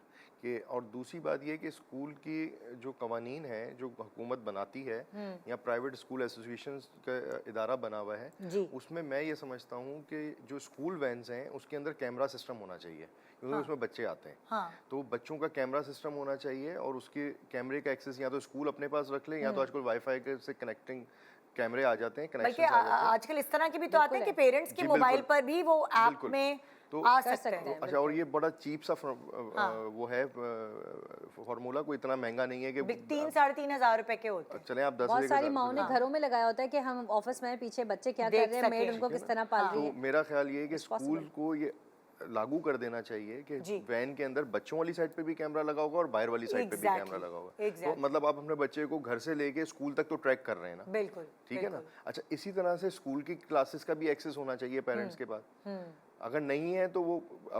कि और दूसरी बात ये कि स्कूल की जो कवानीन है जो हुकूमत बनाती है या प्राइवेट स्कूल एसोसिएशन का इदारा बना हुआ है, जी। उसमें मैं ये समझता हूँ कि जो स्कूल वैन्स हैं उसके अंदर कैमरा सिस्टम होना चाहिए, क्योंकि उसमें बच्चे आते हैं। हाँ। तो बच्चों का कैमरा सिस्टम होना चाहिए और उसके कैमरे का एक्सेस या तो स्कूल अपने पास रख ले या तो आजकल वाईफाई के से कनेक्टिंग कैमरे आ जाते हैं, बल्कि कनेक्शन आ जाते हैं। आजकल इस तरह के भी तो आते हैं कि पेरेंट्स के जी, मोबाइल बिल्कुल। पर भी वो ऐप बिल्कुल। में तो आ कर सकते सकते हैं। अच्छा, और ये बड़ा चीप सा वो है फार्मूला, कोई इतना महंगा नहीं है कि 3-3.5 हजार रुपए के होते हैं। चले आप 10 बहुत रुपए सारी के माओं ने साथ। घरों में लगाया होता है कि हम ऑफिस में हैं, पीछे बच्चे क्या कर देख रहे हैं, मेड सकें। उनको किस तरह पाल रही तो है। मेरा ख्याल ये है कि स्कूल को ये लागू कर देना चाहिए कि जी। वैन के अंदर बच्चों वाली साइड पे भी कैमरा लगा होगा और बाहर वाली साइड पे भी Exactly, कैमरा लगा होगा। तो exactly. मतलब आप अपने बच्चे को घर से लेके स्कूल तक तो ट्रैक कर रहे हैं ना, बिल्कुल। ठीक है ना। अच्छा, इसी तरह से स्कूल की क्लासेस का भी एक्सेस होना चाहिए पेरेंट्स के पास। अगर नहीं है तो वो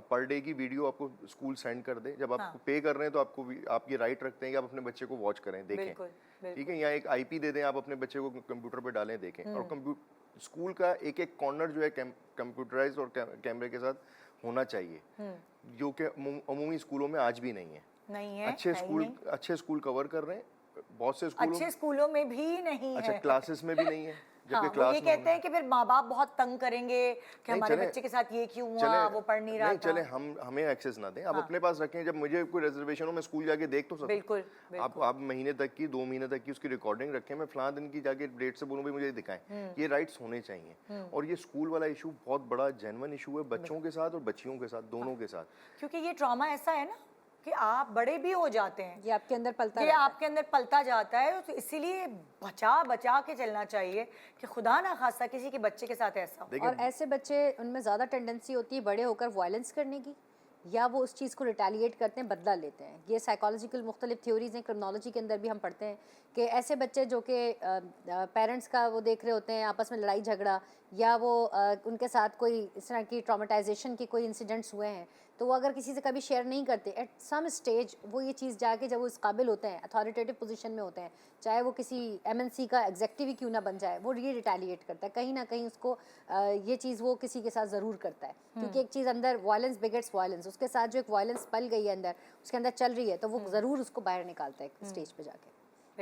पर डे की वीडियो आपको स्कूल सेंड कर दे। जब आप पे कर रहे हैं तो आपको आप ये राइट रखते हैं कि आप अपने बच्चे को वॉच करें, देखें, बिल्कुल, ठीक है। या एक आईपी दे दें, आप अपने बच्चे को कंप्यूटर पे डालें, देखें। और स्कूल का एक एक कॉर्नर जो है कंप्यूटराइज और कैमरे के साथ होना चाहिए, जो कि अमूमी स्कूलों में आज भी नहीं है। नहीं है, अच्छे स्कूल कवर कर रहे हैं, बहुत से स्कूलों अच्छे स्कूलों में भी नहीं अच्छा है। क्लासेस में भी नहीं है। हाँ, जबकि वो क्लास ये में कहते हैं कि फिर माँ बाप बहुत तंग करेंगे कि नहीं, हमारे चले- बच्चे के साथ ये क्यों हुआ, चले वो पढ़ नहीं रहा था। चले हमें एक्सेस ना दें, आप अपने पास रखें। जब मुझे कोई रिजर्वेशन हो मैं स्कूल जाके देख तो सकूं। बिल्कुल, आप महीने तक की 2 महीने तक की उसकी रिकॉर्डिंग रखें, मैं फलां दिन की जाके डेट से बोलूं भाई मुझे दिखाएं। ये राइट्स होने चाहिए। और ये स्कूल वाला इशू बहुत बड़ा जेन्युइन इशू है बच्चों के साथ और बच्चियों के साथ, दोनों के साथ। क्योंकि ये ट्रॉमा ऐसा है ना कि आप बड़े भी हो जाते हैं, ये आपके अंदर पलता ये रहता है। आपके अंदर पलता जाता है। तो इसीलिए बचा बचा के चलना चाहिए कि खुदा ना खास्ता किसी के बच्चे के साथ ऐसा हो। देखिए और ऐसे बच्चे, उनमें ज़्यादा टेंडेंसी होती है बड़े होकर वायलेंस करने की, या वो उस चीज़ को रिटेलिएट करते हैं, बदला लेते हैं। ये साइकोलॉजिकल मुख्तलिफ थ्योरीज हैं, क्रिमिनोलॉजी के अंदर भी हम पढ़ते हैं कि ऐसे बच्चे जो कि पेरेंट्स का वो देख रहे होते हैं आपस में लड़ाई झगड़ा, या वो उनके साथ कोई इस तरह की ट्रॉमेटाइजेशन के कोई इंसिडेंट्स हुए हैं, तो वो अगर किसी से कभी शेयर नहीं करते, एट सम स्टेज वो ये चीज़ जाके जब वो इस काबिल होते हैं, अथॉरिटेटिव पोजीशन में होते हैं, चाहे वो किसी एमएनसी का एग्जेक्टिव ही क्यों ना बन जाए, वो ये रिटेलिएट करता है। कहीं ना कहीं उसको ये चीज़ वो किसी के साथ ज़रूर करता है, क्योंकि एक चीज़ अंदर वायलेंस बिगेट्स वायलेंस, उसके साथ जो एक वायलेंस पल गई है अंदर, उसके अंदर चल रही है, तो वो ज़रूर उसको बाहर निकालता है स्टेज पे जाके।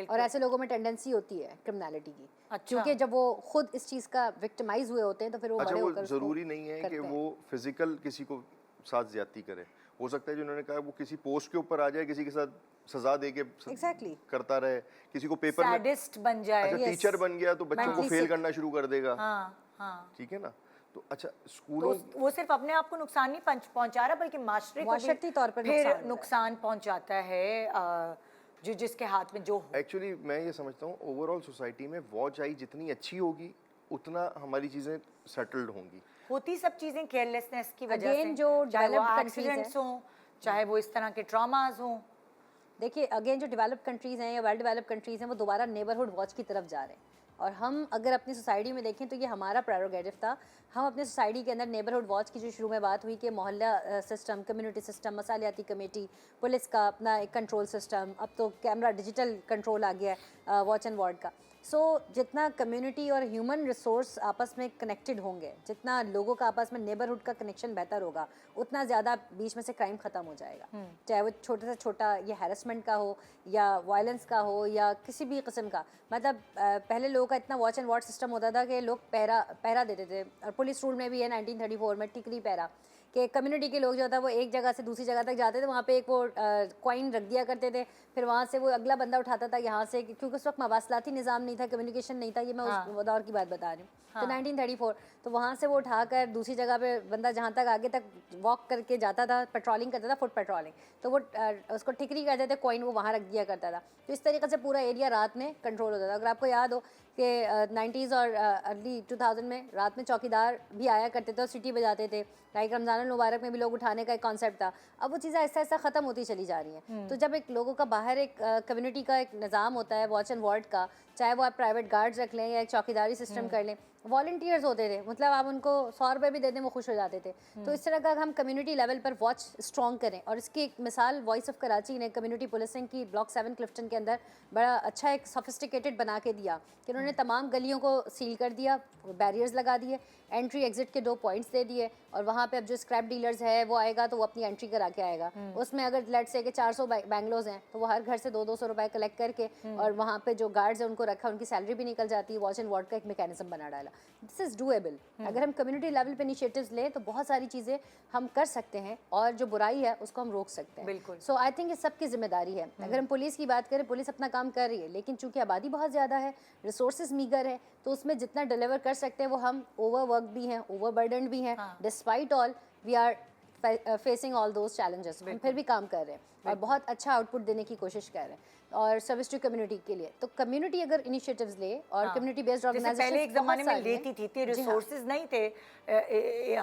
और ऐसे लोगों में टेंडेंसी होती है क्रिमिनलिटी की, क्योंकि जब वो खुद इस चीज़ का विक्टिमाइज हुए होते हैं तो फिर वो अच्छा, बड़े वो होकर उसको जरूरी नहीं है कि वो फिजिकल किसी को साथ ज्यादती करे। हो सकता है जिन्होंने कहा वो किसी पोस्ट के ऊपर आ जाए, किसी के साथ सजा दे के Exactly. करता रहे, किसी को पेपर में सैडिस्ट बन जाए। अच्छा टीचर बन गया तो बच्चों को Mentally फेल sick. करना शुरू कर देगा। हाँ। ठीक है ना। तो अच्छा तो स्कूलों वो सिर्फ अपने आप को नुकसान नहीं पहुंचा रहा, बल्कि माशरे को माशरती तौर पर फिर नुकसान हो रहा है। नुकसान पहुंचाता है जो जिसके हाथ में जो हो। एक्चुअली मैं ये समझता हूँ ओवरऑल सोसाइटी में वॉच आई जितनी अच्छी होगी उतना हमारी चीज़ें सेटल्ड होंगी। होती सब चीजें केयरलेसनेस की वजह Again, से, जो चाहे वो developed countries एक्सीडेंट्स हों, चाहे वो इस तरह के ट्रॉमास हों। देखिए अगेन जो डेवलप कंट्रीज़ हैं या वेल डेवलप कंट्रीज़ हैं, वो दोबारा नेबरहुड वॉच की तरफ जा रहे हैं। और हम अगर अपनी सोसाइटी में देखें तो ये हमारा प्रेरोगेटिव था। हम अपने सोसाइटी के अंदर नेबरहुड वॉच की जो शुरू में बात हुई कि मोहल्ला सिस्टम, कम्युनिटी सिस्टम, मसालियाती कमेटी, पुलिस का अपना एक कंट्रोल सिस्टम, अब तो कैमरा डिजिटल कंट्रोल आ गया है वॉच एंड वार्ड का। सो जितना कम्युनिटी और ह्यूमन रिसोर्स आपस में कनेक्टेड होंगे, जितना लोगों का आपस में नेबरहुड का कनेक्शन बेहतर होगा, उतना ज़्यादा बीच में से क्राइम ख़त्म हो जाएगा। चाहे वो छोटे से छोटा ये हैरेसमेंट का हो या वायलेंस का हो या किसी भी किस्म का। मतलब पहले लोगों का इतना वॉच एंड वार्ड सिस्टम होता था कि लोग पहरा देते थे, और पुलिस रूल में भी है 1934 में टिकरी पहरा, कि कम्युनिटी के लोग जो था वो एक जगह से दूसरी जगह तक जाते थे, वहाँ पे एक वो कॉइन रख दिया करते थे, फिर वहाँ से वो अगला बंदा उठाता था यहाँ से, क्योंकि उस वक्त मवासलाती निज़ाम नहीं था, कम्युनिकेशन नहीं था। ये मैं उस दौर की बात बता रही हूँ। तो 1934 तो वहाँ से वो उठाकर दूसरी जगह पे बंदा जहाँ तक आगे तक वॉक करके जाता था, पेट्रोलिंग करता था, फुट पेट्रोलिंग, तो वो उसको टिकरी कहते थे, कॉइन वो वहाँ रख दिया करता था। तो इस तरीके से पूरा एरिया रात में कंट्रोल होता था। अगर आपको याद हो कि 90s और अर्ली 2000 में रात में चौकीदार भी आया करते थे और सिटी बजाते थे। लाइक रमज़ान मुबारक में भी लोग उठाने का एक कॉन्सेप्ट था। अब वो चीज़ें ऐसा ऐसा ख़त्म होती चली जा रही हैं। तो जब एक लोगों का बाहर एक कम्युनिटी का एक निज़ाम होता है वॉच एंड वार्ड का, चाहे वो आप प्राइवेट गार्ड्स रख लें या एक चौकीदारी सिस्टम कर लें, वॉलंटियर्स होते थे, मतलब आप उनको 100 रुपये भी दे दें वो खुश हो जाते थे। तो इस तरह का हम कम्युनिटी लेवल पर वॉच स्ट्रॉन्ग करें, और इसकी एक मिसाल वॉइस ऑफ कराची ने कम्युनिटी पुलिसिंग की ब्लॉक 7 क्लिफ्टन के अंदर बड़ा अच्छा एक सोफिस्टिकेटेड बना के दिया कि उन्होंने तमाम गलियों को सील कर दिया, बैरियर्स लगा दिए, एंट्री एग्जिट के 2 पॉइंट्स दे दिए, और वहाँ पे अब जो स्क्रैप डीलर्स है वो आएगा तो वो अपनी एंट्री करा के आएगा। उसमें अगर लेट से कि 400 बैंगलोज हैं तो वो हर घर से 200-200 रुपए कलेक्ट करके, और वहाँ पे जो गार्ड्स हैं उनको रखा, उनकी सैलरी भी निकल जाती है, वॉच एंड वार्ड का एक मैकेनिज्म बना डाला। This is doable. अगर हम कम्युनिटी लेवल पे इनिशिएटिव्स लें तो बहुत सारी चीज़ें हम कर सकते हैं, और जो बुराई है उसको हम रोक सकते हैं। बिल्कुल। सो आई थिंक ये सबकी जिम्मेदारी है। अगर हम पुलिस की बात करें, पुलिस अपना काम कर रही है, लेकिन चूंकि आबादी बहुत ज़्यादा है, रिसोर्सेज मीगर है, तो उसमें जितना डिलीवर कर सकते हैं वो हम ओवरवर्क भी हैं, ओवरबर्डन भी हैं। Despite all we are facing all those challenges, हम फिर भी काम कर रहे हैं और बहुत अच्छा आउटपुट देने की कोशिश कर रहे हैं, और सर्विस टू कम्युनिटी के लिए। तो कम्युनिटी अगर इनिशिएटिव्स ले और कम्युनिटी बेस्ड ऑर्गेनाइजेशन, पहले एक ज़माने में लेती थी, इतने रिसोर्सेज नहीं थे,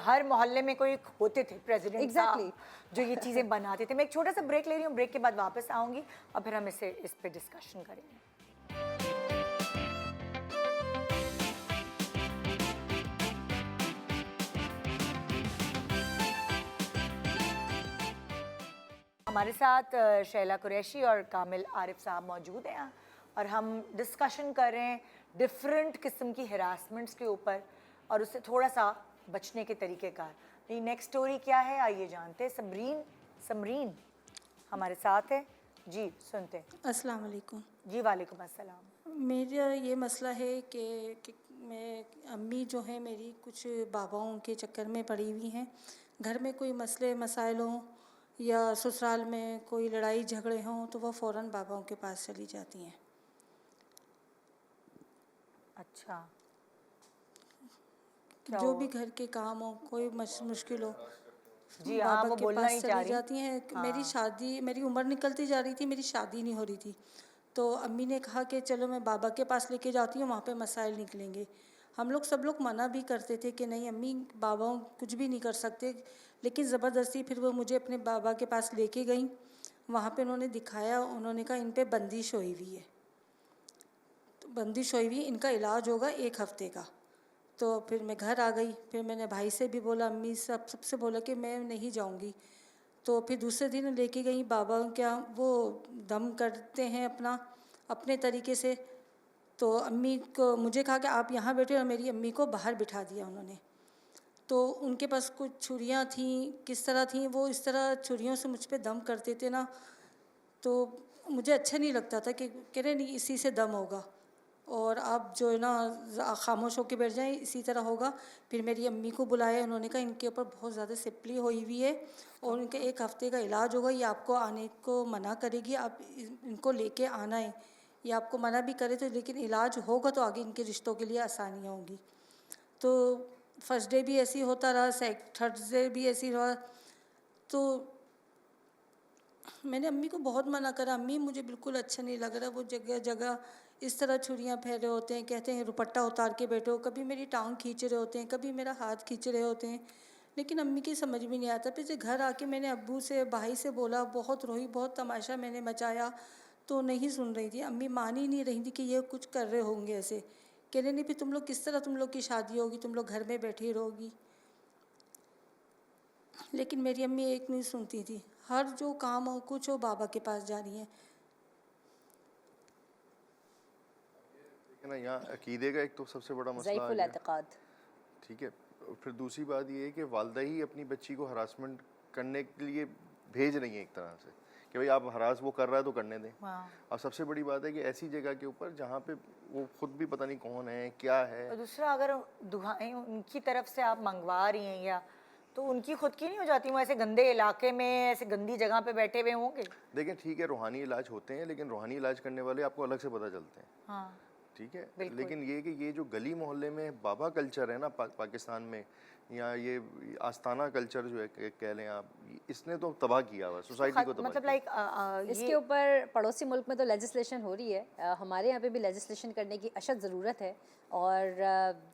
हर मोहल्ले में कोई होते थे प्रेसिडेंट Exactly. जो ये चीज़ें बनाते थे। मैं एक छोटा सा ब्रेक ले रही हूँ, ब्रेक के बाद वापस आऊँगी और फिर हम इस पे डिस्कशन करेंगे। हमारे साथ शैला कुरैशी और कामिल आरिफ साहब मौजूद हैं और हम डिस्कशन कर रहे हैं डिफरेंट किस्म की हरासमेंट्स के ऊपर और उससे थोड़ा सा बचने के तरीक़ेकार। ये नेक्स्ट स्टोरी क्या है आइए जानते हैं। समरीन हमारे साथ है जी, सुनते हैं। अस्सलाम वालेकुम। जी वालेकुम अस्सलाम। मेरा ये मसला है कि मैं अम्मी जो है मेरी कुछ बाबाओं के चक्कर में पड़ी हुई हैं। घर में कोई मसले मसाइल हों या ससुराल में कोई लड़ाई झगड़े हों तो वह फ़ौरन बाबाओं के पास चली जाती हैं। अच्छा, जो भी घर के काम हो, कोई मुश्किल हो, जी हाँ, बाबा वो के बोलना पास ही चली चाह रही। जाती हैं। मेरी उम्र निकलती जा रही थी, मेरी शादी नहीं हो रही थी, तो अम्मी ने कहा कि चलो मैं बाबा के पास लेके जाती हूँ, वहाँ पे मसाइल निकलेंगे। हम लोग सब लोग मना भी करते थे कि नहीं अम्मी, बाबा कुछ भी नहीं कर सकते, लेकिन ज़बरदस्ती फिर वो मुझे अपने बाबा के पास लेके गई। वहाँ पे उन्होंने दिखाया, उन्होंने कहा इन पे बंदिश हुई हुई है, तो बंदिश हुई हुई, इनका इलाज होगा 1 हफ़्ते का। तो फिर मैं घर आ गई, फिर मैंने भाई से भी बोला, अम्मी सबसे बोला कि मैं नहीं जाऊंगी। तो फिर दूसरे दिन लेके गई बाबा, क्या वो दम करते हैं अपने तरीके से। तो अम्मी को मुझे कहा कि आप यहाँ बैठे, और मेरी अम्मी को बाहर बिठा दिया उन्होंने। तो उनके पास कुछ छुरियाँ थीं, किस तरह थीं, वो इस तरह छुरियों से मुझ पे दम करते थे ना, तो मुझे अच्छा नहीं लगता था कि कह रहे नहीं इसी से दम होगा, और आप जो है ना खामोश होकर बैठ जाएं, इसी तरह होगा। फिर मेरी अम्मी को बुलाया, उन्होंने कहा इनके ऊपर बहुत ज़्यादा सिपली हुई हुई है और इनके 1 हफ़्ते का इलाज होगा, ये आपको आने को मना करेगी, आप इनको लेके आना है। ये आपको मना भी करे तो, लेकिन इलाज होगा तो आगे इनके रिश्तों के लिए आसानियाँ होंगी। तो फर्स्ट डे भी ऐसे ही होता रहा, थर्ड डे भी ऐसे ही रहा। तो मैंने अम्मी को बहुत मना करा, अम्मी मुझे बिल्कुल अच्छा नहीं लग रहा, वो जगह जगह इस तरह छुरियाँ फेरे होते हैं, कहते हैं दुपट्टा उतार के बैठो, कभी मेरी टांग खींच रहे होते हैं, कभी मेरा हाथ खींच रहे होते हैं, लेकिन अम्मी की समझ में नहीं आता। फिर जब घर आके मैंने अब्बू से, भाई से बोला, बहुत रोई, बहुत तमाशा मैंने मचाया, तो नहीं सुन रही थी अम्मी, मान ही नहीं रही थी कि ये कुछ कर रहे होंगे ऐसे। कह रहे नहीं, फिर तुम लोग किस तरह, तुम लोग की शादी होगी, तुम लोग घर में बैठी रहोगी। लेकिन मेरी अम्मी एक नहीं सुनती थी, हर जो काम हो कुछ हो बाबा के पास जा रही हैं। ना यहाँ अकीदे का एक तो सबसे बड़ा मसला ज़ईफ़ुल आ गया, एतक़ाद। ठीक है। फिर दूसरी बात ये है कि वालदा ही अपनी बच्ची को हरासमेंट करने के लिए भेज रही हैं एक तरह से कि भाई आप हरास वो कर रहा है तो करने दें। और सबसे बड़ी बात है कि ऐसी जगह के ऊपर जहाँ पे वो खुद भी पता नहीं कौन है क्या है। और दूसरा, अगर दुआएं उनकी तरफ से आप मंगवा रही हैं या तो उनकी खुद की नहीं हो जाती, वो ऐसे गंदे इलाके में ऐसे गंदी जगह पे बैठे हुए होंगे। देखें ठीक है, रूहानी इलाज होते हैं, लेकिन रूहानी इलाज करने वाले आपको अलग से पता चलते हैं। हाँ, ठीक है, लेकिन ये कि ये जो गली मोहल्ले में बाबा कल्चर है ना पाकिस्तान में, या ये आस्ताना कल्चर जो है कह लें आप, इसने तो तबाह किया हुआ सोसाइटी को, तबाह मतलब किया। लाइक इसके ऊपर पड़ोसी मुल्क में तो लेजिस्लेशन हो रही है, हमारे यहाँ पे भी लेजिस्लेशन करने की अशद ज़रूरत है। और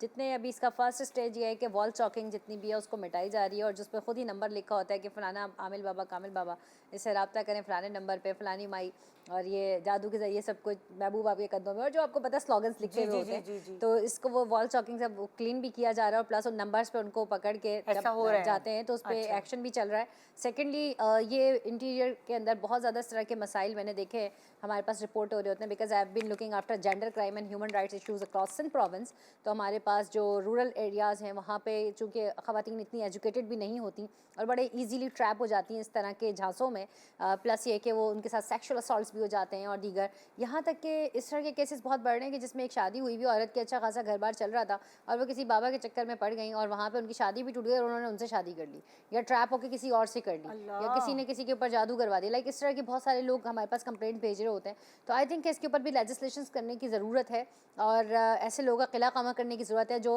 जितने अभी इसका फर्स्ट स्टेज ये है कि वॉल चॉकिंग जितनी भी है उसको मिटाई जा रही है, और जिस पर ख़ुद ही नंबर लिखा होता है कि फ़लाना आमिल बाबा कामिल बाबा इससे रब्ता करें फ़लाने नंबर पे, फ़लानी माई, और ये जादू के ज़रिए सब कुछ महबूब आपके कदमों में, और जो आपको पता स्लोगन्स लिखे हुए होते हैं। तो इसको वो वॉल चॉकिंग से क्लीन भी किया जा रहा है, और प्लस उन नंबर्स पे उनको पकड़ के ऐसा हो रहा है जाते हैं तो उस पर एक्शन भी चल रहा है। सेकेंडली ये इंटीरियर के अंदर बहुत ज़्यादा इस तरह के मसाइल मैंने देखे हैं, हमारे पास रिपोर्ट हो रहे होते हैं, because I have been looking after gender crime and human rights issues across Sindh province. तो हमारे पास जो रूरल एरियाज़ हैं वहाँ पे चूँकि ख़वातीन इतनी एजुकेटेड भी नहीं होती और बड़े ईजीली ट्रैप हो जाती हैं इस तरह के झांसों में, प्लस ये कि वो उनके साथ सेक्शुअल असॉल्ट्स भी हो जाते हैं और दीगर, यहाँ तक कि इस तरह के केसेस बहुत बढ़ रहे हैं कि जिसमें एक शादी हुई हुई औरत के अच्छा खासा घर बार चल रहा था और वो किसी बाबा के चक्कर में पड़ गई और वहाँ पे उनकी शादी भी टूट गई और उन्होंने उनसे शादी कर ली, या ट्रैप होकर किसी और से कर ली, या किसी ने किसी के ऊपर जादू करवा दिया। लाइक इस तरह के बहुत सारे लोग हमारे पास कंप्लेंट भेज रहे होते हैं। तो आई थिंक इसके ऊपर भी लेजिस्लेशन करने की ज़रूरत है, और ऐसे लोगों का किला कामा करने की ज़रूरत है जो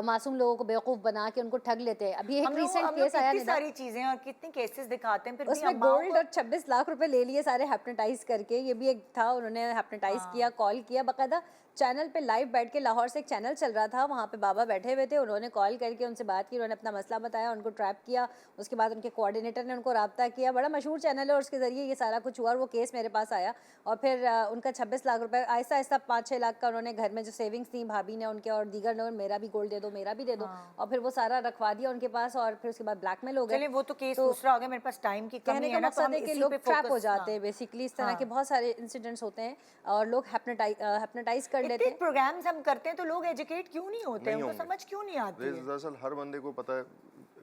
मासूम लोगों को बेवकूफ़ बना के उनको ठग लेते हैं। अभी एक रिसेंट केस आया, कितनी सारी चीजें और कितने केसेस दिखाते हैं, फिर भी उसमें अम्माओं गोल्ड और 26 लाख रुपए ले लिए सारे हेप्नेटाइज करके। ये भी एक था, उन्होंने हेप्नेटाइज किया, कॉल किया, बाकायदा चैनल पे लाइव बैठ के, लाहौर से एक चैनल चल रहा था, वहाँ पे बाबा बैठे हुए थे, उन्होंने कॉल करके उनसे बात की, उन्होंने अपना मसला बताया, उनको ट्रैप किया, उसके बाद उनके कोऑर्डिनेटर ने उनको रब्ता किया, बड़ा मशहूर चैनल है और उसके ज़रिए ये सारा कुछ हुआ और वो केस मेरे पास आया। और फिर उनका 26 लाख रुपए आहिस्ता आहिस्ता 5-6 लाख का उन्होंने घर में जो सेविंग्स थी भाभी ने उनके और दीगर ने, मेरा भी गोल्ड दे दो, मेरा भी दे दो, और फिर वो सारा रखवा दिया उनके पास, और फिर उसके बाद ब्लैकमेल हो गए। चलिए वो तो केस दूसरा हो गया, मेरे पास टाइम की कमी कहने का है ना, तो मकसद हम है कि इसी लोग पे ट्रैप हो focus- जाते हैं बेसिकली, इस तरह के बहुत सारे इंसिडेंट्स होते हैं और लोग हेप्नेटाइज कर लेते इतने हैं। प्रोग्राम्स हम करते हैं तो लोग एजुकेट क्यों नहीं होते, नहीं उनको होंगे। समझ क्यों नहीं आती है? दरअसल हर बंदे को पता है,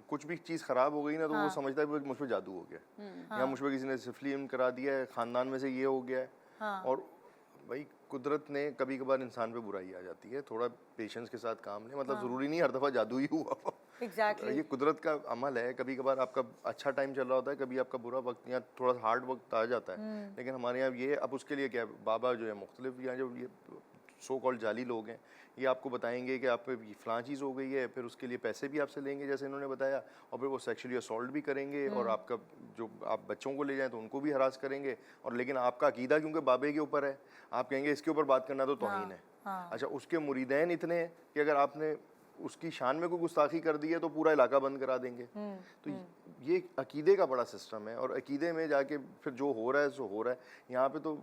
कुछ भी चीज़ खराब हो गई ना तो वो समझता है कि मुझ पे जादू हो गया, या मुझ पे किसी ने सिफिलियम करा दिया है, खानदान में से ये हो गया है। और भाई कुदरत ने कभी कभार इंसान पे बुराई आ जाती है, थोड़ा पेशेंस के साथ काम ले, मतलब ज़रूरी नहीं हर दफ़ा जादू ही हुआ हो। Exactly. ये कुदरत का अमल है, कभी कभार आपका अच्छा टाइम चल रहा होता है, कभी आपका बुरा वक्त या थोड़ा हार्ड वक्त आ जाता है। लेकिन हमारे यहाँ ये, अब उसके लिए क्या है, बाबा जो है मुख्तलिफ यहाँ जो ये सो कॉल्ड जाली लोग हैं, ये आपको बताएंगे कि आप पे फ़लाँ चीज़ हो गई है, फिर उसके लिए पैसे भी आपसे लेंगे जैसे इन्होंने बताया, और फिर वो सेक्सुअली असॉल्ट भी करेंगे, और आपका जो आप बच्चों को ले जाएं तो उनको भी हरास करेंगे, और लेकिन आपका अकीदा क्योंकि बाबे के ऊपर है, आप कहेंगे इसके ऊपर बात करना तो तौहीन है। अच्छा, उसके मुरीदैन इतने हैं कि अगर आपने उसकी शान में कोई गुस्ताखी कर दी है तो पूरा इलाका बंद करा देंगे। तो ये अकीदे का बड़ा सिस्टम है, और अकीदे में जाके फिर जो हो रहा है सो हो रहा है। यहाँ पे तो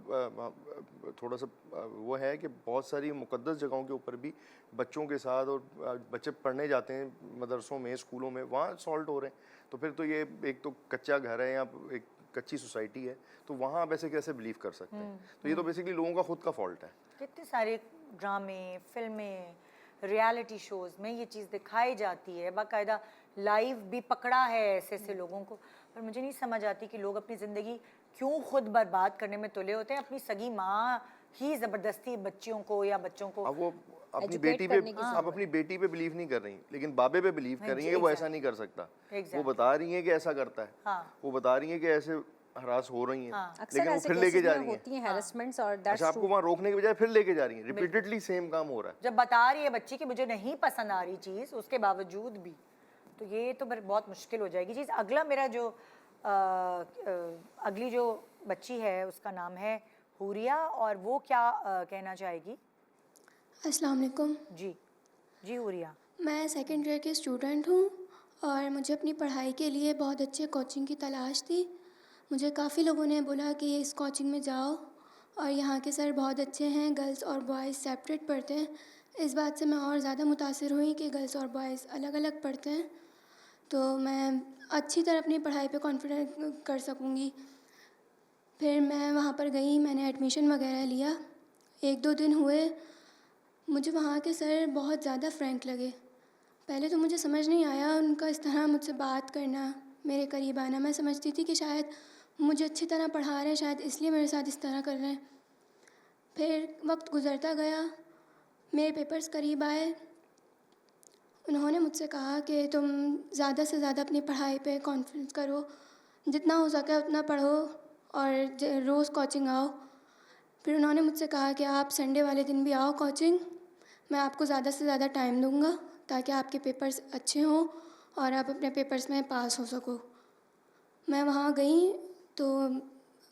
थोड़ा सा वो है कि बहुत सारी मुक़द्दस जगहों के ऊपर भी बच्चों के साथ, और बच्चे पढ़ने जाते हैं मदरसों में, स्कूलों में, वहाँ असॉल्ट हो रहे हैं। तो फिर तो ये एक तो कच्चा घर है या एक कच्ची सोसाइटी है, तो वहाँ आप ऐसे कैसे बिलीव कर सकते हैं? तो ये तो बेसिकली लोगों का खुद का फॉल्ट है। कितने सारे ड्रामे, फिल्में, रियलिटी शोज़ में ये चीज़ दिखाई जाती है, बाकायदा लाइव भी पकड़ा है ऐसे ऐसे लोगों को। पर मुझे नहीं समझ आती कि लोग अपनी ज़िंदगी क्यों खुद बर्बाद करने में तुले होते हैं। अपनी सगी माँ ही ज़बरदस्ती बच्चियों को या बच्चों को, अब वो अपनी Educate बेटी पे, करने की आप अपनी बेटी पे बिलीव नहीं कर रही, लेकिन बाबे पे बिलीव कर रही है कि वो ऐसा नहीं कर सकता। वो बता रही है कि ऐसा करता है, वो बता रही है कि ऐसे हरास हो रही हैं, लेकिन वो फिर लेके जा रही हैं। होती हैं हैरेसमेंट्स, और अच्छा, आपको वहाँ रोकने के बजाय फिर लेके जा रही हैं, रिपीटेडली सेम काम हो रहा है। जब बता रही है बच्ची कि मुझे नहीं पसंद आ रही चीज़, उसके बावजूद भी, तो ये तो बहुत मुश्किल हो जाएगी चीज़। अगला मेरा जो अगली जो बच्ची है उसका नाम है हुरिया, और वो क्या कहना चाहेगी? अस्सलाम वालेकुम। जी हुरिया। मैं सेकेंड ईयर की स्टूडेंट हूँ और मुझे अपनी पढ़ाई के लिए बहुत अच्छे कोचिंग की तलाश थी। मुझे काफ़ी लोगों ने बोला कि इस कोचिंग में जाओ और यहाँ के सर बहुत अच्छे हैं, गर्ल्स और बॉयज़ सेपरेट पढ़ते हैं। इस बात से मैं और ज़्यादा मुतासिर हुई कि गर्ल्स और बॉयज़ अलग अलग पढ़ते हैं, तो मैं अच्छी तरह अपनी पढ़ाई पे कॉन्फिडेंट कर सकूँगी। फिर मैं वहाँ पर गई, मैंने एडमिशन वगैरह लिया। 1-2 दिन हुए, मुझे वहाँ के सर बहुत ज़्यादा फ्रैंक लगे। पहले तो मुझे समझ नहीं आया उनका इस तरह मुझसे बात करना, मेरे करीब आना। मैं समझती थी कि शायद मुझे अच्छी तरह पढ़ा रहे हैं, शायद इसलिए मेरे साथ इस तरह कर रहे हैं। फिर वक्त गुज़रता गया, मेरे पेपर्स करीब आए। उन्होंने मुझसे कहा कि तुम ज़्यादा से ज़्यादा अपनी पढ़ाई पे कॉन्फ्रेंस करो, जितना हो सके उतना पढ़ो और रोज़ कोचिंग आओ। फिर उन्होंने मुझसे कहा कि आप संडे वाले दिन भी आओ कोचिंग, मैं आपको ज़्यादा से ज़्यादा टाइम दूँगा ताकि आपके पेपर्स अच्छे हों और आप अपने पेपर्स में पास हो सको। मैं वहाँ गई तो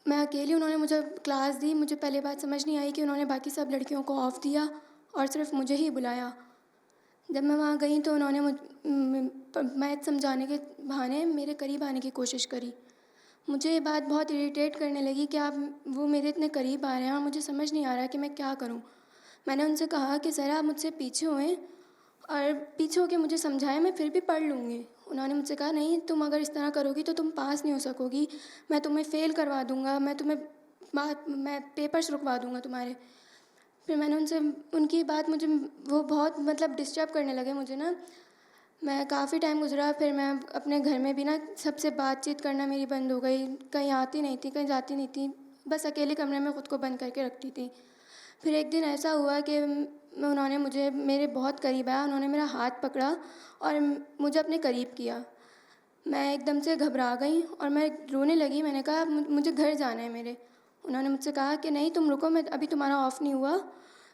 मैं अकेली, उन्होंने मुझे क्लास दी। मुझे पहले बात समझ नहीं आई कि उन्होंने बाकी सब लड़कियों को ऑफ दिया और सिर्फ मुझे ही बुलाया। जब मैं वहाँ गई तो उन्होंने मैथ समझाने के बहाने मेरे करीब आने की कोशिश करी। मुझे ये बात बहुत इरिटेट करने लगी कि आप वो मेरे इतने करीब आ रहे हैं और मुझे समझ नहीं आ रहा कि मैं क्या करूँ। मैंने उनसे कहा कि सर आप मुझसे पीछे हुए और पीछे होके मुझे समझाएं, मैं फिर भी पढ़ लूँगी। उन्होंने मुझसे कहा नहीं, तुम अगर इस तरह करोगी तो तुम पास नहीं हो सकोगी, मैं तुम्हें फ़ेल करवा दूँगा, मैं पेपर्स रुकवा दूँगा तुम्हारे। फिर मैंने उनसे उनकी बात मुझे वो बहुत मतलब डिस्टर्ब करने लगे मुझे ना। मैं काफ़ी टाइम गुजरा, फिर मैं अपने घर में भी ना सबसे बातचीत करना मेरी बंद हो गई। कहीं आती नहीं थी, कहीं जाती नहीं थी, बस अकेले कमरे में ख़ुद को बंद करके रखती थी। फिर एक दिन ऐसा हुआ कि उन्होंने मुझे मेरे बहुत करीब आया, उन्होंने मेरा हाथ पकड़ा और मुझे अपने करीब किया। मैं एकदम से घबरा गई और मैं रोने लगी। मैंने कहा मुझे घर जाना है मेरे। उन्होंने मुझसे कहा कि नहीं तुम रुको, मैं अभी तुम्हारा ऑफ़ नहीं हुआ,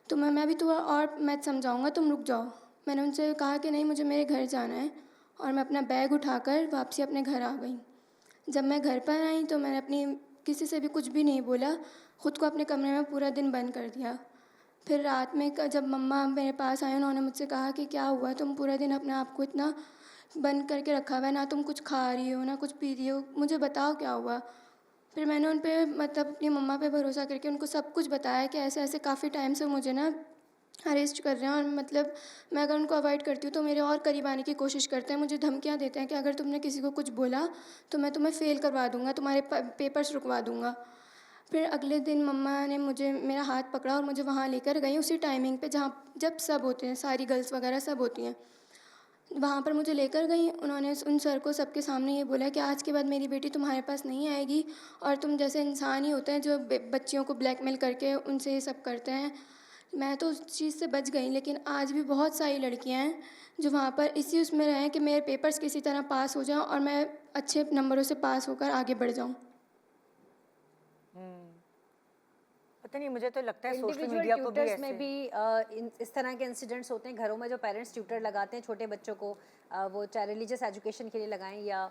तो मैं अभी तुम्हें और मैथ समझाऊँगा, तुम रुक जाओ। मैंने उनसे कहा कि नहीं मुझे मेरे घर जाना है और मैं अपना बैग उठाकर वापसी अपने घर आ गई। जब मैं घर पर आई तो मैंने अपनी किसी से भी कुछ भी नहीं बोला, ख़ुद को अपने कमरे में पूरा दिन बंद कर दिया। फिर रात में जब मम्मा मेरे पास आए, उन्होंने मुझसे कहा कि क्या हुआ, तुम पूरा दिन अपने आप को इतना बंद करके रखा हुआ है, ना तुम कुछ खा रही हो ना कुछ पी रही हो, मुझे बताओ क्या हुआ। फिर मैंने उन पे मतलब अपनी मम्मा पे भरोसा करके उनको सब कुछ बताया कि ऐसे ऐसे काफ़ी टाइम से मुझे ना अरेस्ट कर रहे हैं और मतलब मैं अगर उनको अवॉइड करती हूँ तो मेरे और करीब आने की कोशिश करते हैं, मुझे धमकियाँ देते हैं कि अगर तुमने किसी को कुछ बोला तो मैं तुम्हें फ़ेल करवा दूँगा, तुम्हारे पेपर्स रुकवा दूँगा। फिर अगले दिन मम्मा ने मुझे मेरा हाथ पकड़ा और मुझे वहाँ लेकर गई उसी टाइमिंग पे जहाँ जब सब होते हैं, सारी गर्ल्स वगैरह सब होती हैं। वहाँ पर मुझे लेकर गई। उन्होंने उन सर को सबके सामने ये बोला कि आज के बाद मेरी बेटी तुम्हारे पास नहीं आएगी और तुम जैसे इंसान ही होते हैं जो बच्चियों को ब्लैकमेल करके उनसे ये सब करते हैं। मैं तो उस चीज़ से बच गई, लेकिन आज भी बहुत सारी लड़कियाँ हैं जो वहाँ पर इसी उसमें रहें कि मेरे पेपर्स किसी तरह पास हो जाएं और मैं अच्छे नंबरों से पास होकर आगे बढ़ जाऊँ। पता नहीं, मुझे तो लगता है सोशल इंडिविजुअल मीडिया को भी ट्यूटर्स ऐसे में भी इस तरह के इंसिडेंट्स होते हैं। घरों में जो पेरेंट्स ट्यूटर लगाते हैं छोटे बच्चों को, वो चाहे रिलीजियस एजुकेशन के लिए लगाएं या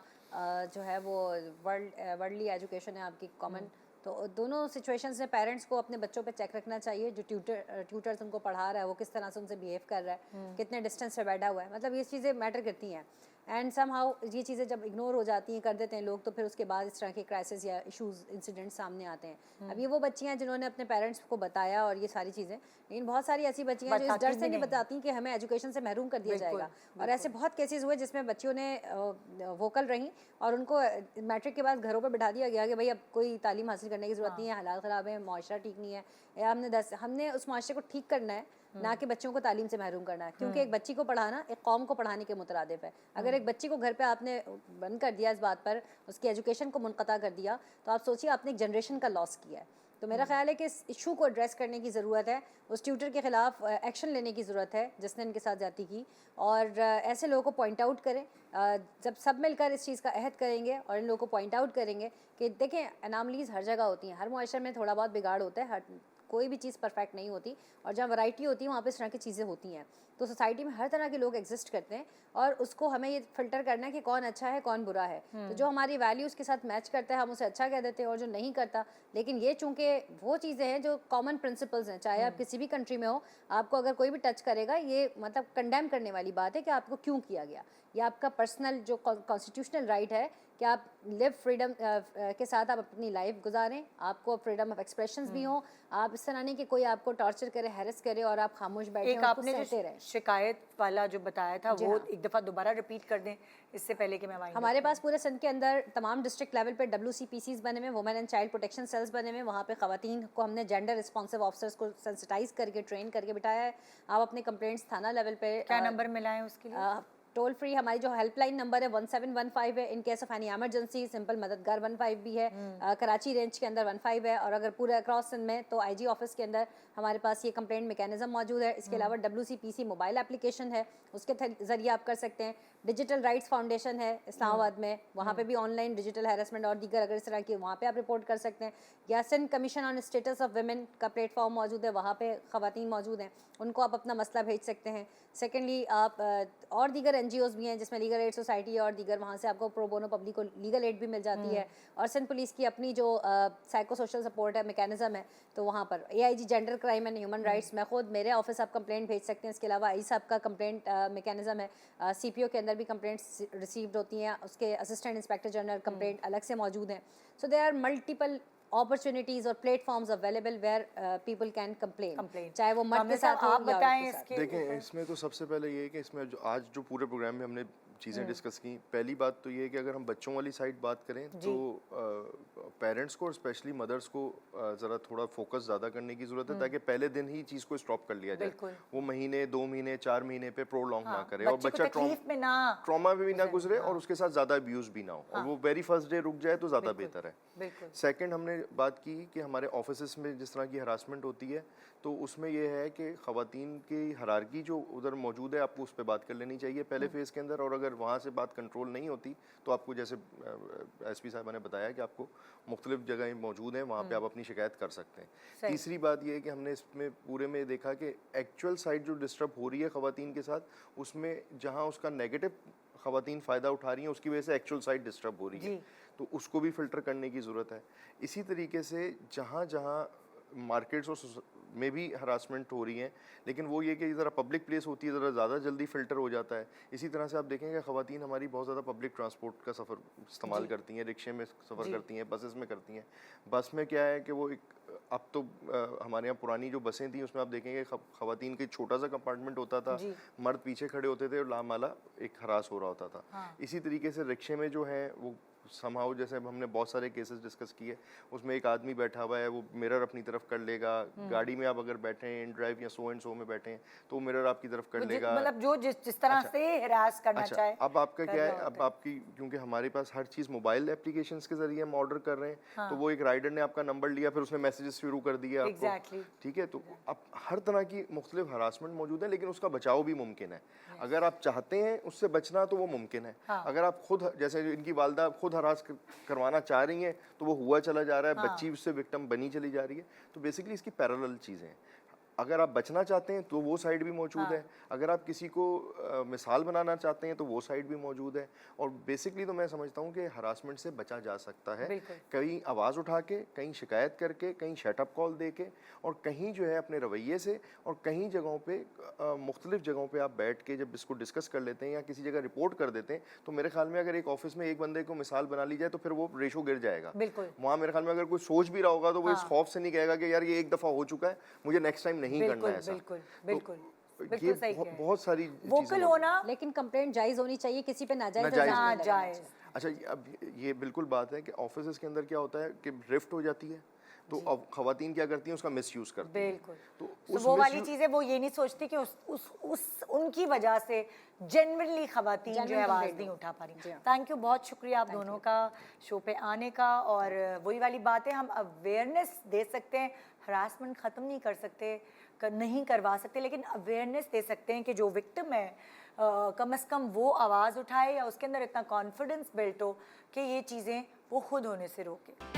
जो है वो वर्ल्डली एजुकेशन है आपकी कॉमन, तो दोनों सिचुएशंस में पेरेंट्स को अपने बच्चों पे चेक रखना चाहिए। जो ट्यूटर्स उनको पढ़ा रहा है वो किस तरह से उनसे बिहेव कर रहा है, कितने डिस्टेंस पे बैठा हुआ है, मतलब ये चीज़ें मैटर करती हैं। एंड समहाउ ये चीज़ें जब इग्नोर हो जाती हैं, कर देते हैं लोग, तो फिर उसके बाद इस तरह के क्राइसिस या इश्यूज इंसिडेंट सामने आते हैं। अब ये वो बच्चियाँ हैं जिन्होंने अपने पेरेंट्स को बताया और ये सारी चीज़ें, लेकिन बहुत सारी ऐसी बच्चियाँ जो इस डर से नहीं बताती कि हमें एजुकेशन से महरूम कर दिया जाएगा। और ऐसे बहुत केसेस हुए जिसमें बच्चियों ने वोकल रहीं और उनको मैट्रिक के बाद घरों पर बिठा दिया गया कि भाई अब कोई तालीम हासिल करने की ज़रूरत नहीं है, हालात ख़राब है, माशरा ठीक नहीं है, या हमने उस माशरे को ठीक करना है, ना कि बच्चों को तालीम से महरूम करना है। क्योंकि एक बच्ची को पढ़ाना एक कौम को पढ़ाने के मुतरादिफ है। अगर एक बच्ची को घर पे आपने बंद कर दिया, इस बात पर उसकी एजुकेशन को मुनक़ता कर दिया, तो आप सोचिए आपने एक जनरेशन का लॉस किया है। तो मेरा ख्याल है कि इस इशू को एड्रेस करने की ज़रूरत है, उस ट्यूटर के ख़िलाफ़ एक्शन लेने की ज़रूरत है जिसने इनके साथ ज़्यादती की, और ऐसे लोगों को पॉइंट आउट करें। जब सब मिलकर इस चीज़ का अहद करेंगे और इन लोगों को पॉइंट आउट करेंगे कि देखें एनामलीज़ हर जगह होती हैं, हर मुआशरे में थोड़ा बहुत बिगाड़ होता है, कोई भी चीज़ परफेक्ट नहीं होती, और जहाँ वैरायटी होती है वहाँ पे इस तरह की चीज़ें होती हैं। तो सोसाइटी में हर तरह के लोग एग्जिस्ट करते हैं और उसको हमें ये फिल्टर करना है कि कौन अच्छा है कौन बुरा है। तो जो हमारी वैल्यूज़ के साथ मैच करता है हम उसे अच्छा कह देते हैं, और जो नहीं करता, लेकिन ये चूँकि वो चीज़ें हैं जो कॉमन प्रिंसिपल्स हैं, चाहे आप किसी भी कंट्री में हो, आपको अगर कोई भी टच करेगा ये मतलब कंडेम करने वाली बात है कि आपको क्यों किया गया। ये आपका पर्सनल जो कॉन्स्टिट्यूशनल राइट है कि आप लिव फ्रीडम के साथ आप अपनी लाइफ गुजारें, आपको फ्रीडम ऑफ एक्सप्रेशंस भी हो, आप इस तरह नहीं कि कोई आपको टॉर्चर करे, हैरेस करे और आप खामोश बैठे एक आपने जो शिकायत वाला जो बताया था वो एक दफ़ा दोबारा रिपीट कर दें इससे पहले कि मैं वाइंड। हमारे पास पूरे सिंध के अंदर तमाम डिस्ट्रिक्ट लेवल पे WCPCs बने हुए, women and child protection cells बने हुए। वहाँ पे ख़वातीन को हमने जेंडर रिस्पॉन्सिव ऑफिसर्स को सेंसिटाइज करके ट्रेन करके बिठाया है। आप अपने कंप्लेंट्स थाना लेवल पे क्या नंबर मिला है उसके लिए? टोल फ्री हमारी जो हेल्पलाइन नंबर है 1715 है। In case of any emergency simple मददगार 15 भी है। कराची रेंज के अंदर 15 है, और अगर पूरे अक्रॉस सिंध में तो IG ऑफिस के अंदर हमारे पास ये कंप्लेंट मैकेनिज्म मौजूद है। इसके अलावा WCPC मोबाइल एप्लीकेशन है, उसके ज़रिए आप कर सकते हैं। डिजिटल राइट्स फाउंडेशन है इस्लामाबाद में, वहाँ पे भी ऑनलाइन डिजिटल हैरेसमेंट और दीगर अगर इस तरह की वहाँ पे आप रिपोर्ट कर सकते हैं। या Sindh commission on status of women का प्लेटफॉर्म मौजूद है, वहाँ पे ख़वातीन मौजूद हैं, उनको आप अपना मसला भेज सकते हैं। सेकेंडली आप और दीगर NGOs भी हैं जिसमें लीगल एड सोसाइटी और दीगर, वहाँ से आपको प्रो बोनो पब्लिक को लीगल एड भी मिल जाती है। और सिंध पुलिस की अपनी जो साइको सोशल सपोर्ट है, मैकेनिज्म है, तो वहाँ पर AIG gender crime and human rights, मैं खुद मेरे ऑफिस आप कंप्लेंट भेज सकते हैं। इसके अलावा आई साहब का कंप्लेंट मैकेनिज्म है, CPO के अंदर भी कंप्लेंट्स रिसीव्ड होती हैं, उसके असिस्टेंट इंस्पेक्टर जनरल कंप्लेंट अलग से मौजूद हैं। So there are multiple opportunities और platforms available where people can complain, चाहे वो मर्द के साथ हो आप या बताएं औरत के साथ। इसके देखें, इसमें तो सबसे पहले ये है कि इसमें जो आज जो पूरे प्रोग्राम में हमने चीज़ें डिस्कस की, पहली बात तो ये है कि अगर हम बच्चों वाली साइड बात करें तो पेरेंट्स को और स्पेशली मदर्स को ज़रा थोड़ा फोकस ज़्यादा करने की ज़रूरत है, ताकि पहले दिन ही चीज़ को स्टॉप कर लिया जाए। वो महीने 2 महीने 4 महीने पे प्रोलॉन्ग ना करे और बच्चा ट्रॉमा में भी ना गुजरे और उसके साथ ज़्यादा अब्यूज़ भी ना हो, और वो वेरी फर्स्ट डे रुक जाए तो ज़्यादा बेहतर है। सेकेंड, हमने बात की कि हमारे ऑफिस में जिस तरह की हरासमेंट होती है, तो उसमें यह है कि ख़वातीन की हायरार्की जो उधर मौजूद है, आपको उस पर बात कर लेनी चाहिए पहले फेज़ के अंदर, और अगर वहाँ से बात कंट्रोल नहीं होती तो आपको, जैसे SP साहबा ने बताया, कि आपको मुख्तलिफ जगह मौजूद हैं, वहाँ पे आप अपनी शिकायत कर सकते हैं। तीसरी बात यह है कि हमने इसमें पूरे में देखा कि एक्चुअल साइड जो डिस्टर्ब हो रही है ख़वातीन के साथ, उसमें जहाँ उसका नेगेटिव ख़वातीन फ़ायदा उठा रही हैं, उसकी वजह से एक्चुअल साइड डिस्टर्ब हो रही है, तो उसको भी फ़िल्टर करने की ज़रूरत है। इसी तरीके से जहाँ जहाँ मार्केट्स और में भी हरासमेंट हो रही हैं, लेकिन वो ये कि ज़रा पब्लिक प्लेस होती है, ज़रा ज़्यादा जल्दी फ़िल्टर हो जाता है। इसी तरह से आप देखेंगे ख़वातीन हमारी बहुत ज़्यादा पब्लिक ट्रांसपोर्ट का सफ़र इस्तेमाल करती हैं, रिक्शे में सफ़र करती हैं, बसेस में करती हैं। बस में क्या है कि वो एक, अब तो हमारे यहाँ पुरानी जो बसें थी उसमें आप देखेंगे ख़वातीन के छोटा सा कंपार्टमेंट होता था, मर्द पीछे खड़े होते थे और लामाला एक हरास हो रहा होता था। इसी तरीके से रिक्शे में जो है वो समहाउ, जैसे हमने बहुत सारे केसेस डिस्कस किए, उसमें एक आदमी बैठा हुआ है, वो मिरर अपनी तरफ कर लेगा, गाड़ी में आप अगर बैठे हैं इन ड्राइव या सो एंड सो में बैठे हैं तो वो मिरर आपकी तरफ कर लेगा, मतलब जो जिस तरह से हरास करना चाहे। अब आपका क्या है, अब आपकी, क्योंकि हमारे पास हर चीज़ मोबाइल एप्लीकेशंस के जरिए हम ऑर्डर कर रहे हैं, तो वो एक राइडर ने आपका नंबर लिया, फिर उसने मैसेजेस शुरू कर दिया आपको, ठीक है। तो अब हर तरह की मुख्तलिफ हरासमेंट मौजूद है, लेकिन उसका बचाव भी मुमकिन है। अगर आप चाहते हैं उससे बचना तो वो मुमकिन है। अगर आप खुद, जैसे इनकी वालदा खुद हरास करवाना चाह रही हैं, तो वो हुआ चला जा रहा है, बच्ची उससे विक्टिम बनी चली जा रही है। तो बेसिकली इसकी पैरेलल चीज़ें हैं। अगर आप बचना चाहते हैं तो वो साइड भी मौजूद है, अगर आप किसी को मिसाल बनाना चाहते हैं तो वो साइड भी मौजूद है। और बेसिकली तो मैं समझता हूँ कि हरासमेंट से बचा जा सकता है, कहीं आवाज़ उठा के, कहीं शिकायत करके, कहीं शटअप कॉल दे के, और कहीं जो है अपने रवैये से, और कहीं जगहों पे मुख्तलिफ जगहों पे आप बैठ के जब इसको डिस्कस कर लेते हैं या किसी जगह रिपोर्ट कर देते हैं, तो मेरे ख्याल में अगर एक ऑफिस में एक बंदे को मिसाल बना ली जाए तो फिर वो रेशो गिर जाएगा। वहाँ मेरे ख्याल में अगर कोई सोच भी रहा होगा तो वो इस खौफ से नहीं कहेगा कि यार ये एक दफ़ा हो चुका है, मुझे नेक्स्ट टाइम नहीं करना है ऐसा। बिल्कुल ये बहुत सारी वोकल होना, लेकिन कंप्लेंट जायज़ होनी चाहिए, किसी पे नाजायज़। अच्छा, अब ये बिल्कुल बात है कि ऑफिस के अंदर क्या होता है कि रिफ्ट हो जाती है, तो अब ख़वातीन क्या करती हैं, उसका मिसयूज़ करती हैं। बिल्कुल, तो वो वाली चीज़ें वो ये नहीं सोचती कि उनकी वजह से जेन्युइनली ख़वातीन जो है आवाज़ नहीं उठा पा रही। थैंक यू, बहुत शुक्रिया आप दोनों का शो पे आने का। और वही वाली बात है, हम अवेयरनेस दे सकते हैं, हरासमेंट ख़त्म नहीं कर सकते, नहीं करवा सकते, लेकिन अवेयरनेस दे सकते हैं कि जो विक्टिम है कम से कम वो आवाज़ उठाए या उसके अंदर इतना कॉन्फिडेंस बिल्ट हो कि ये चीज़ें वो खुद होने से रोके।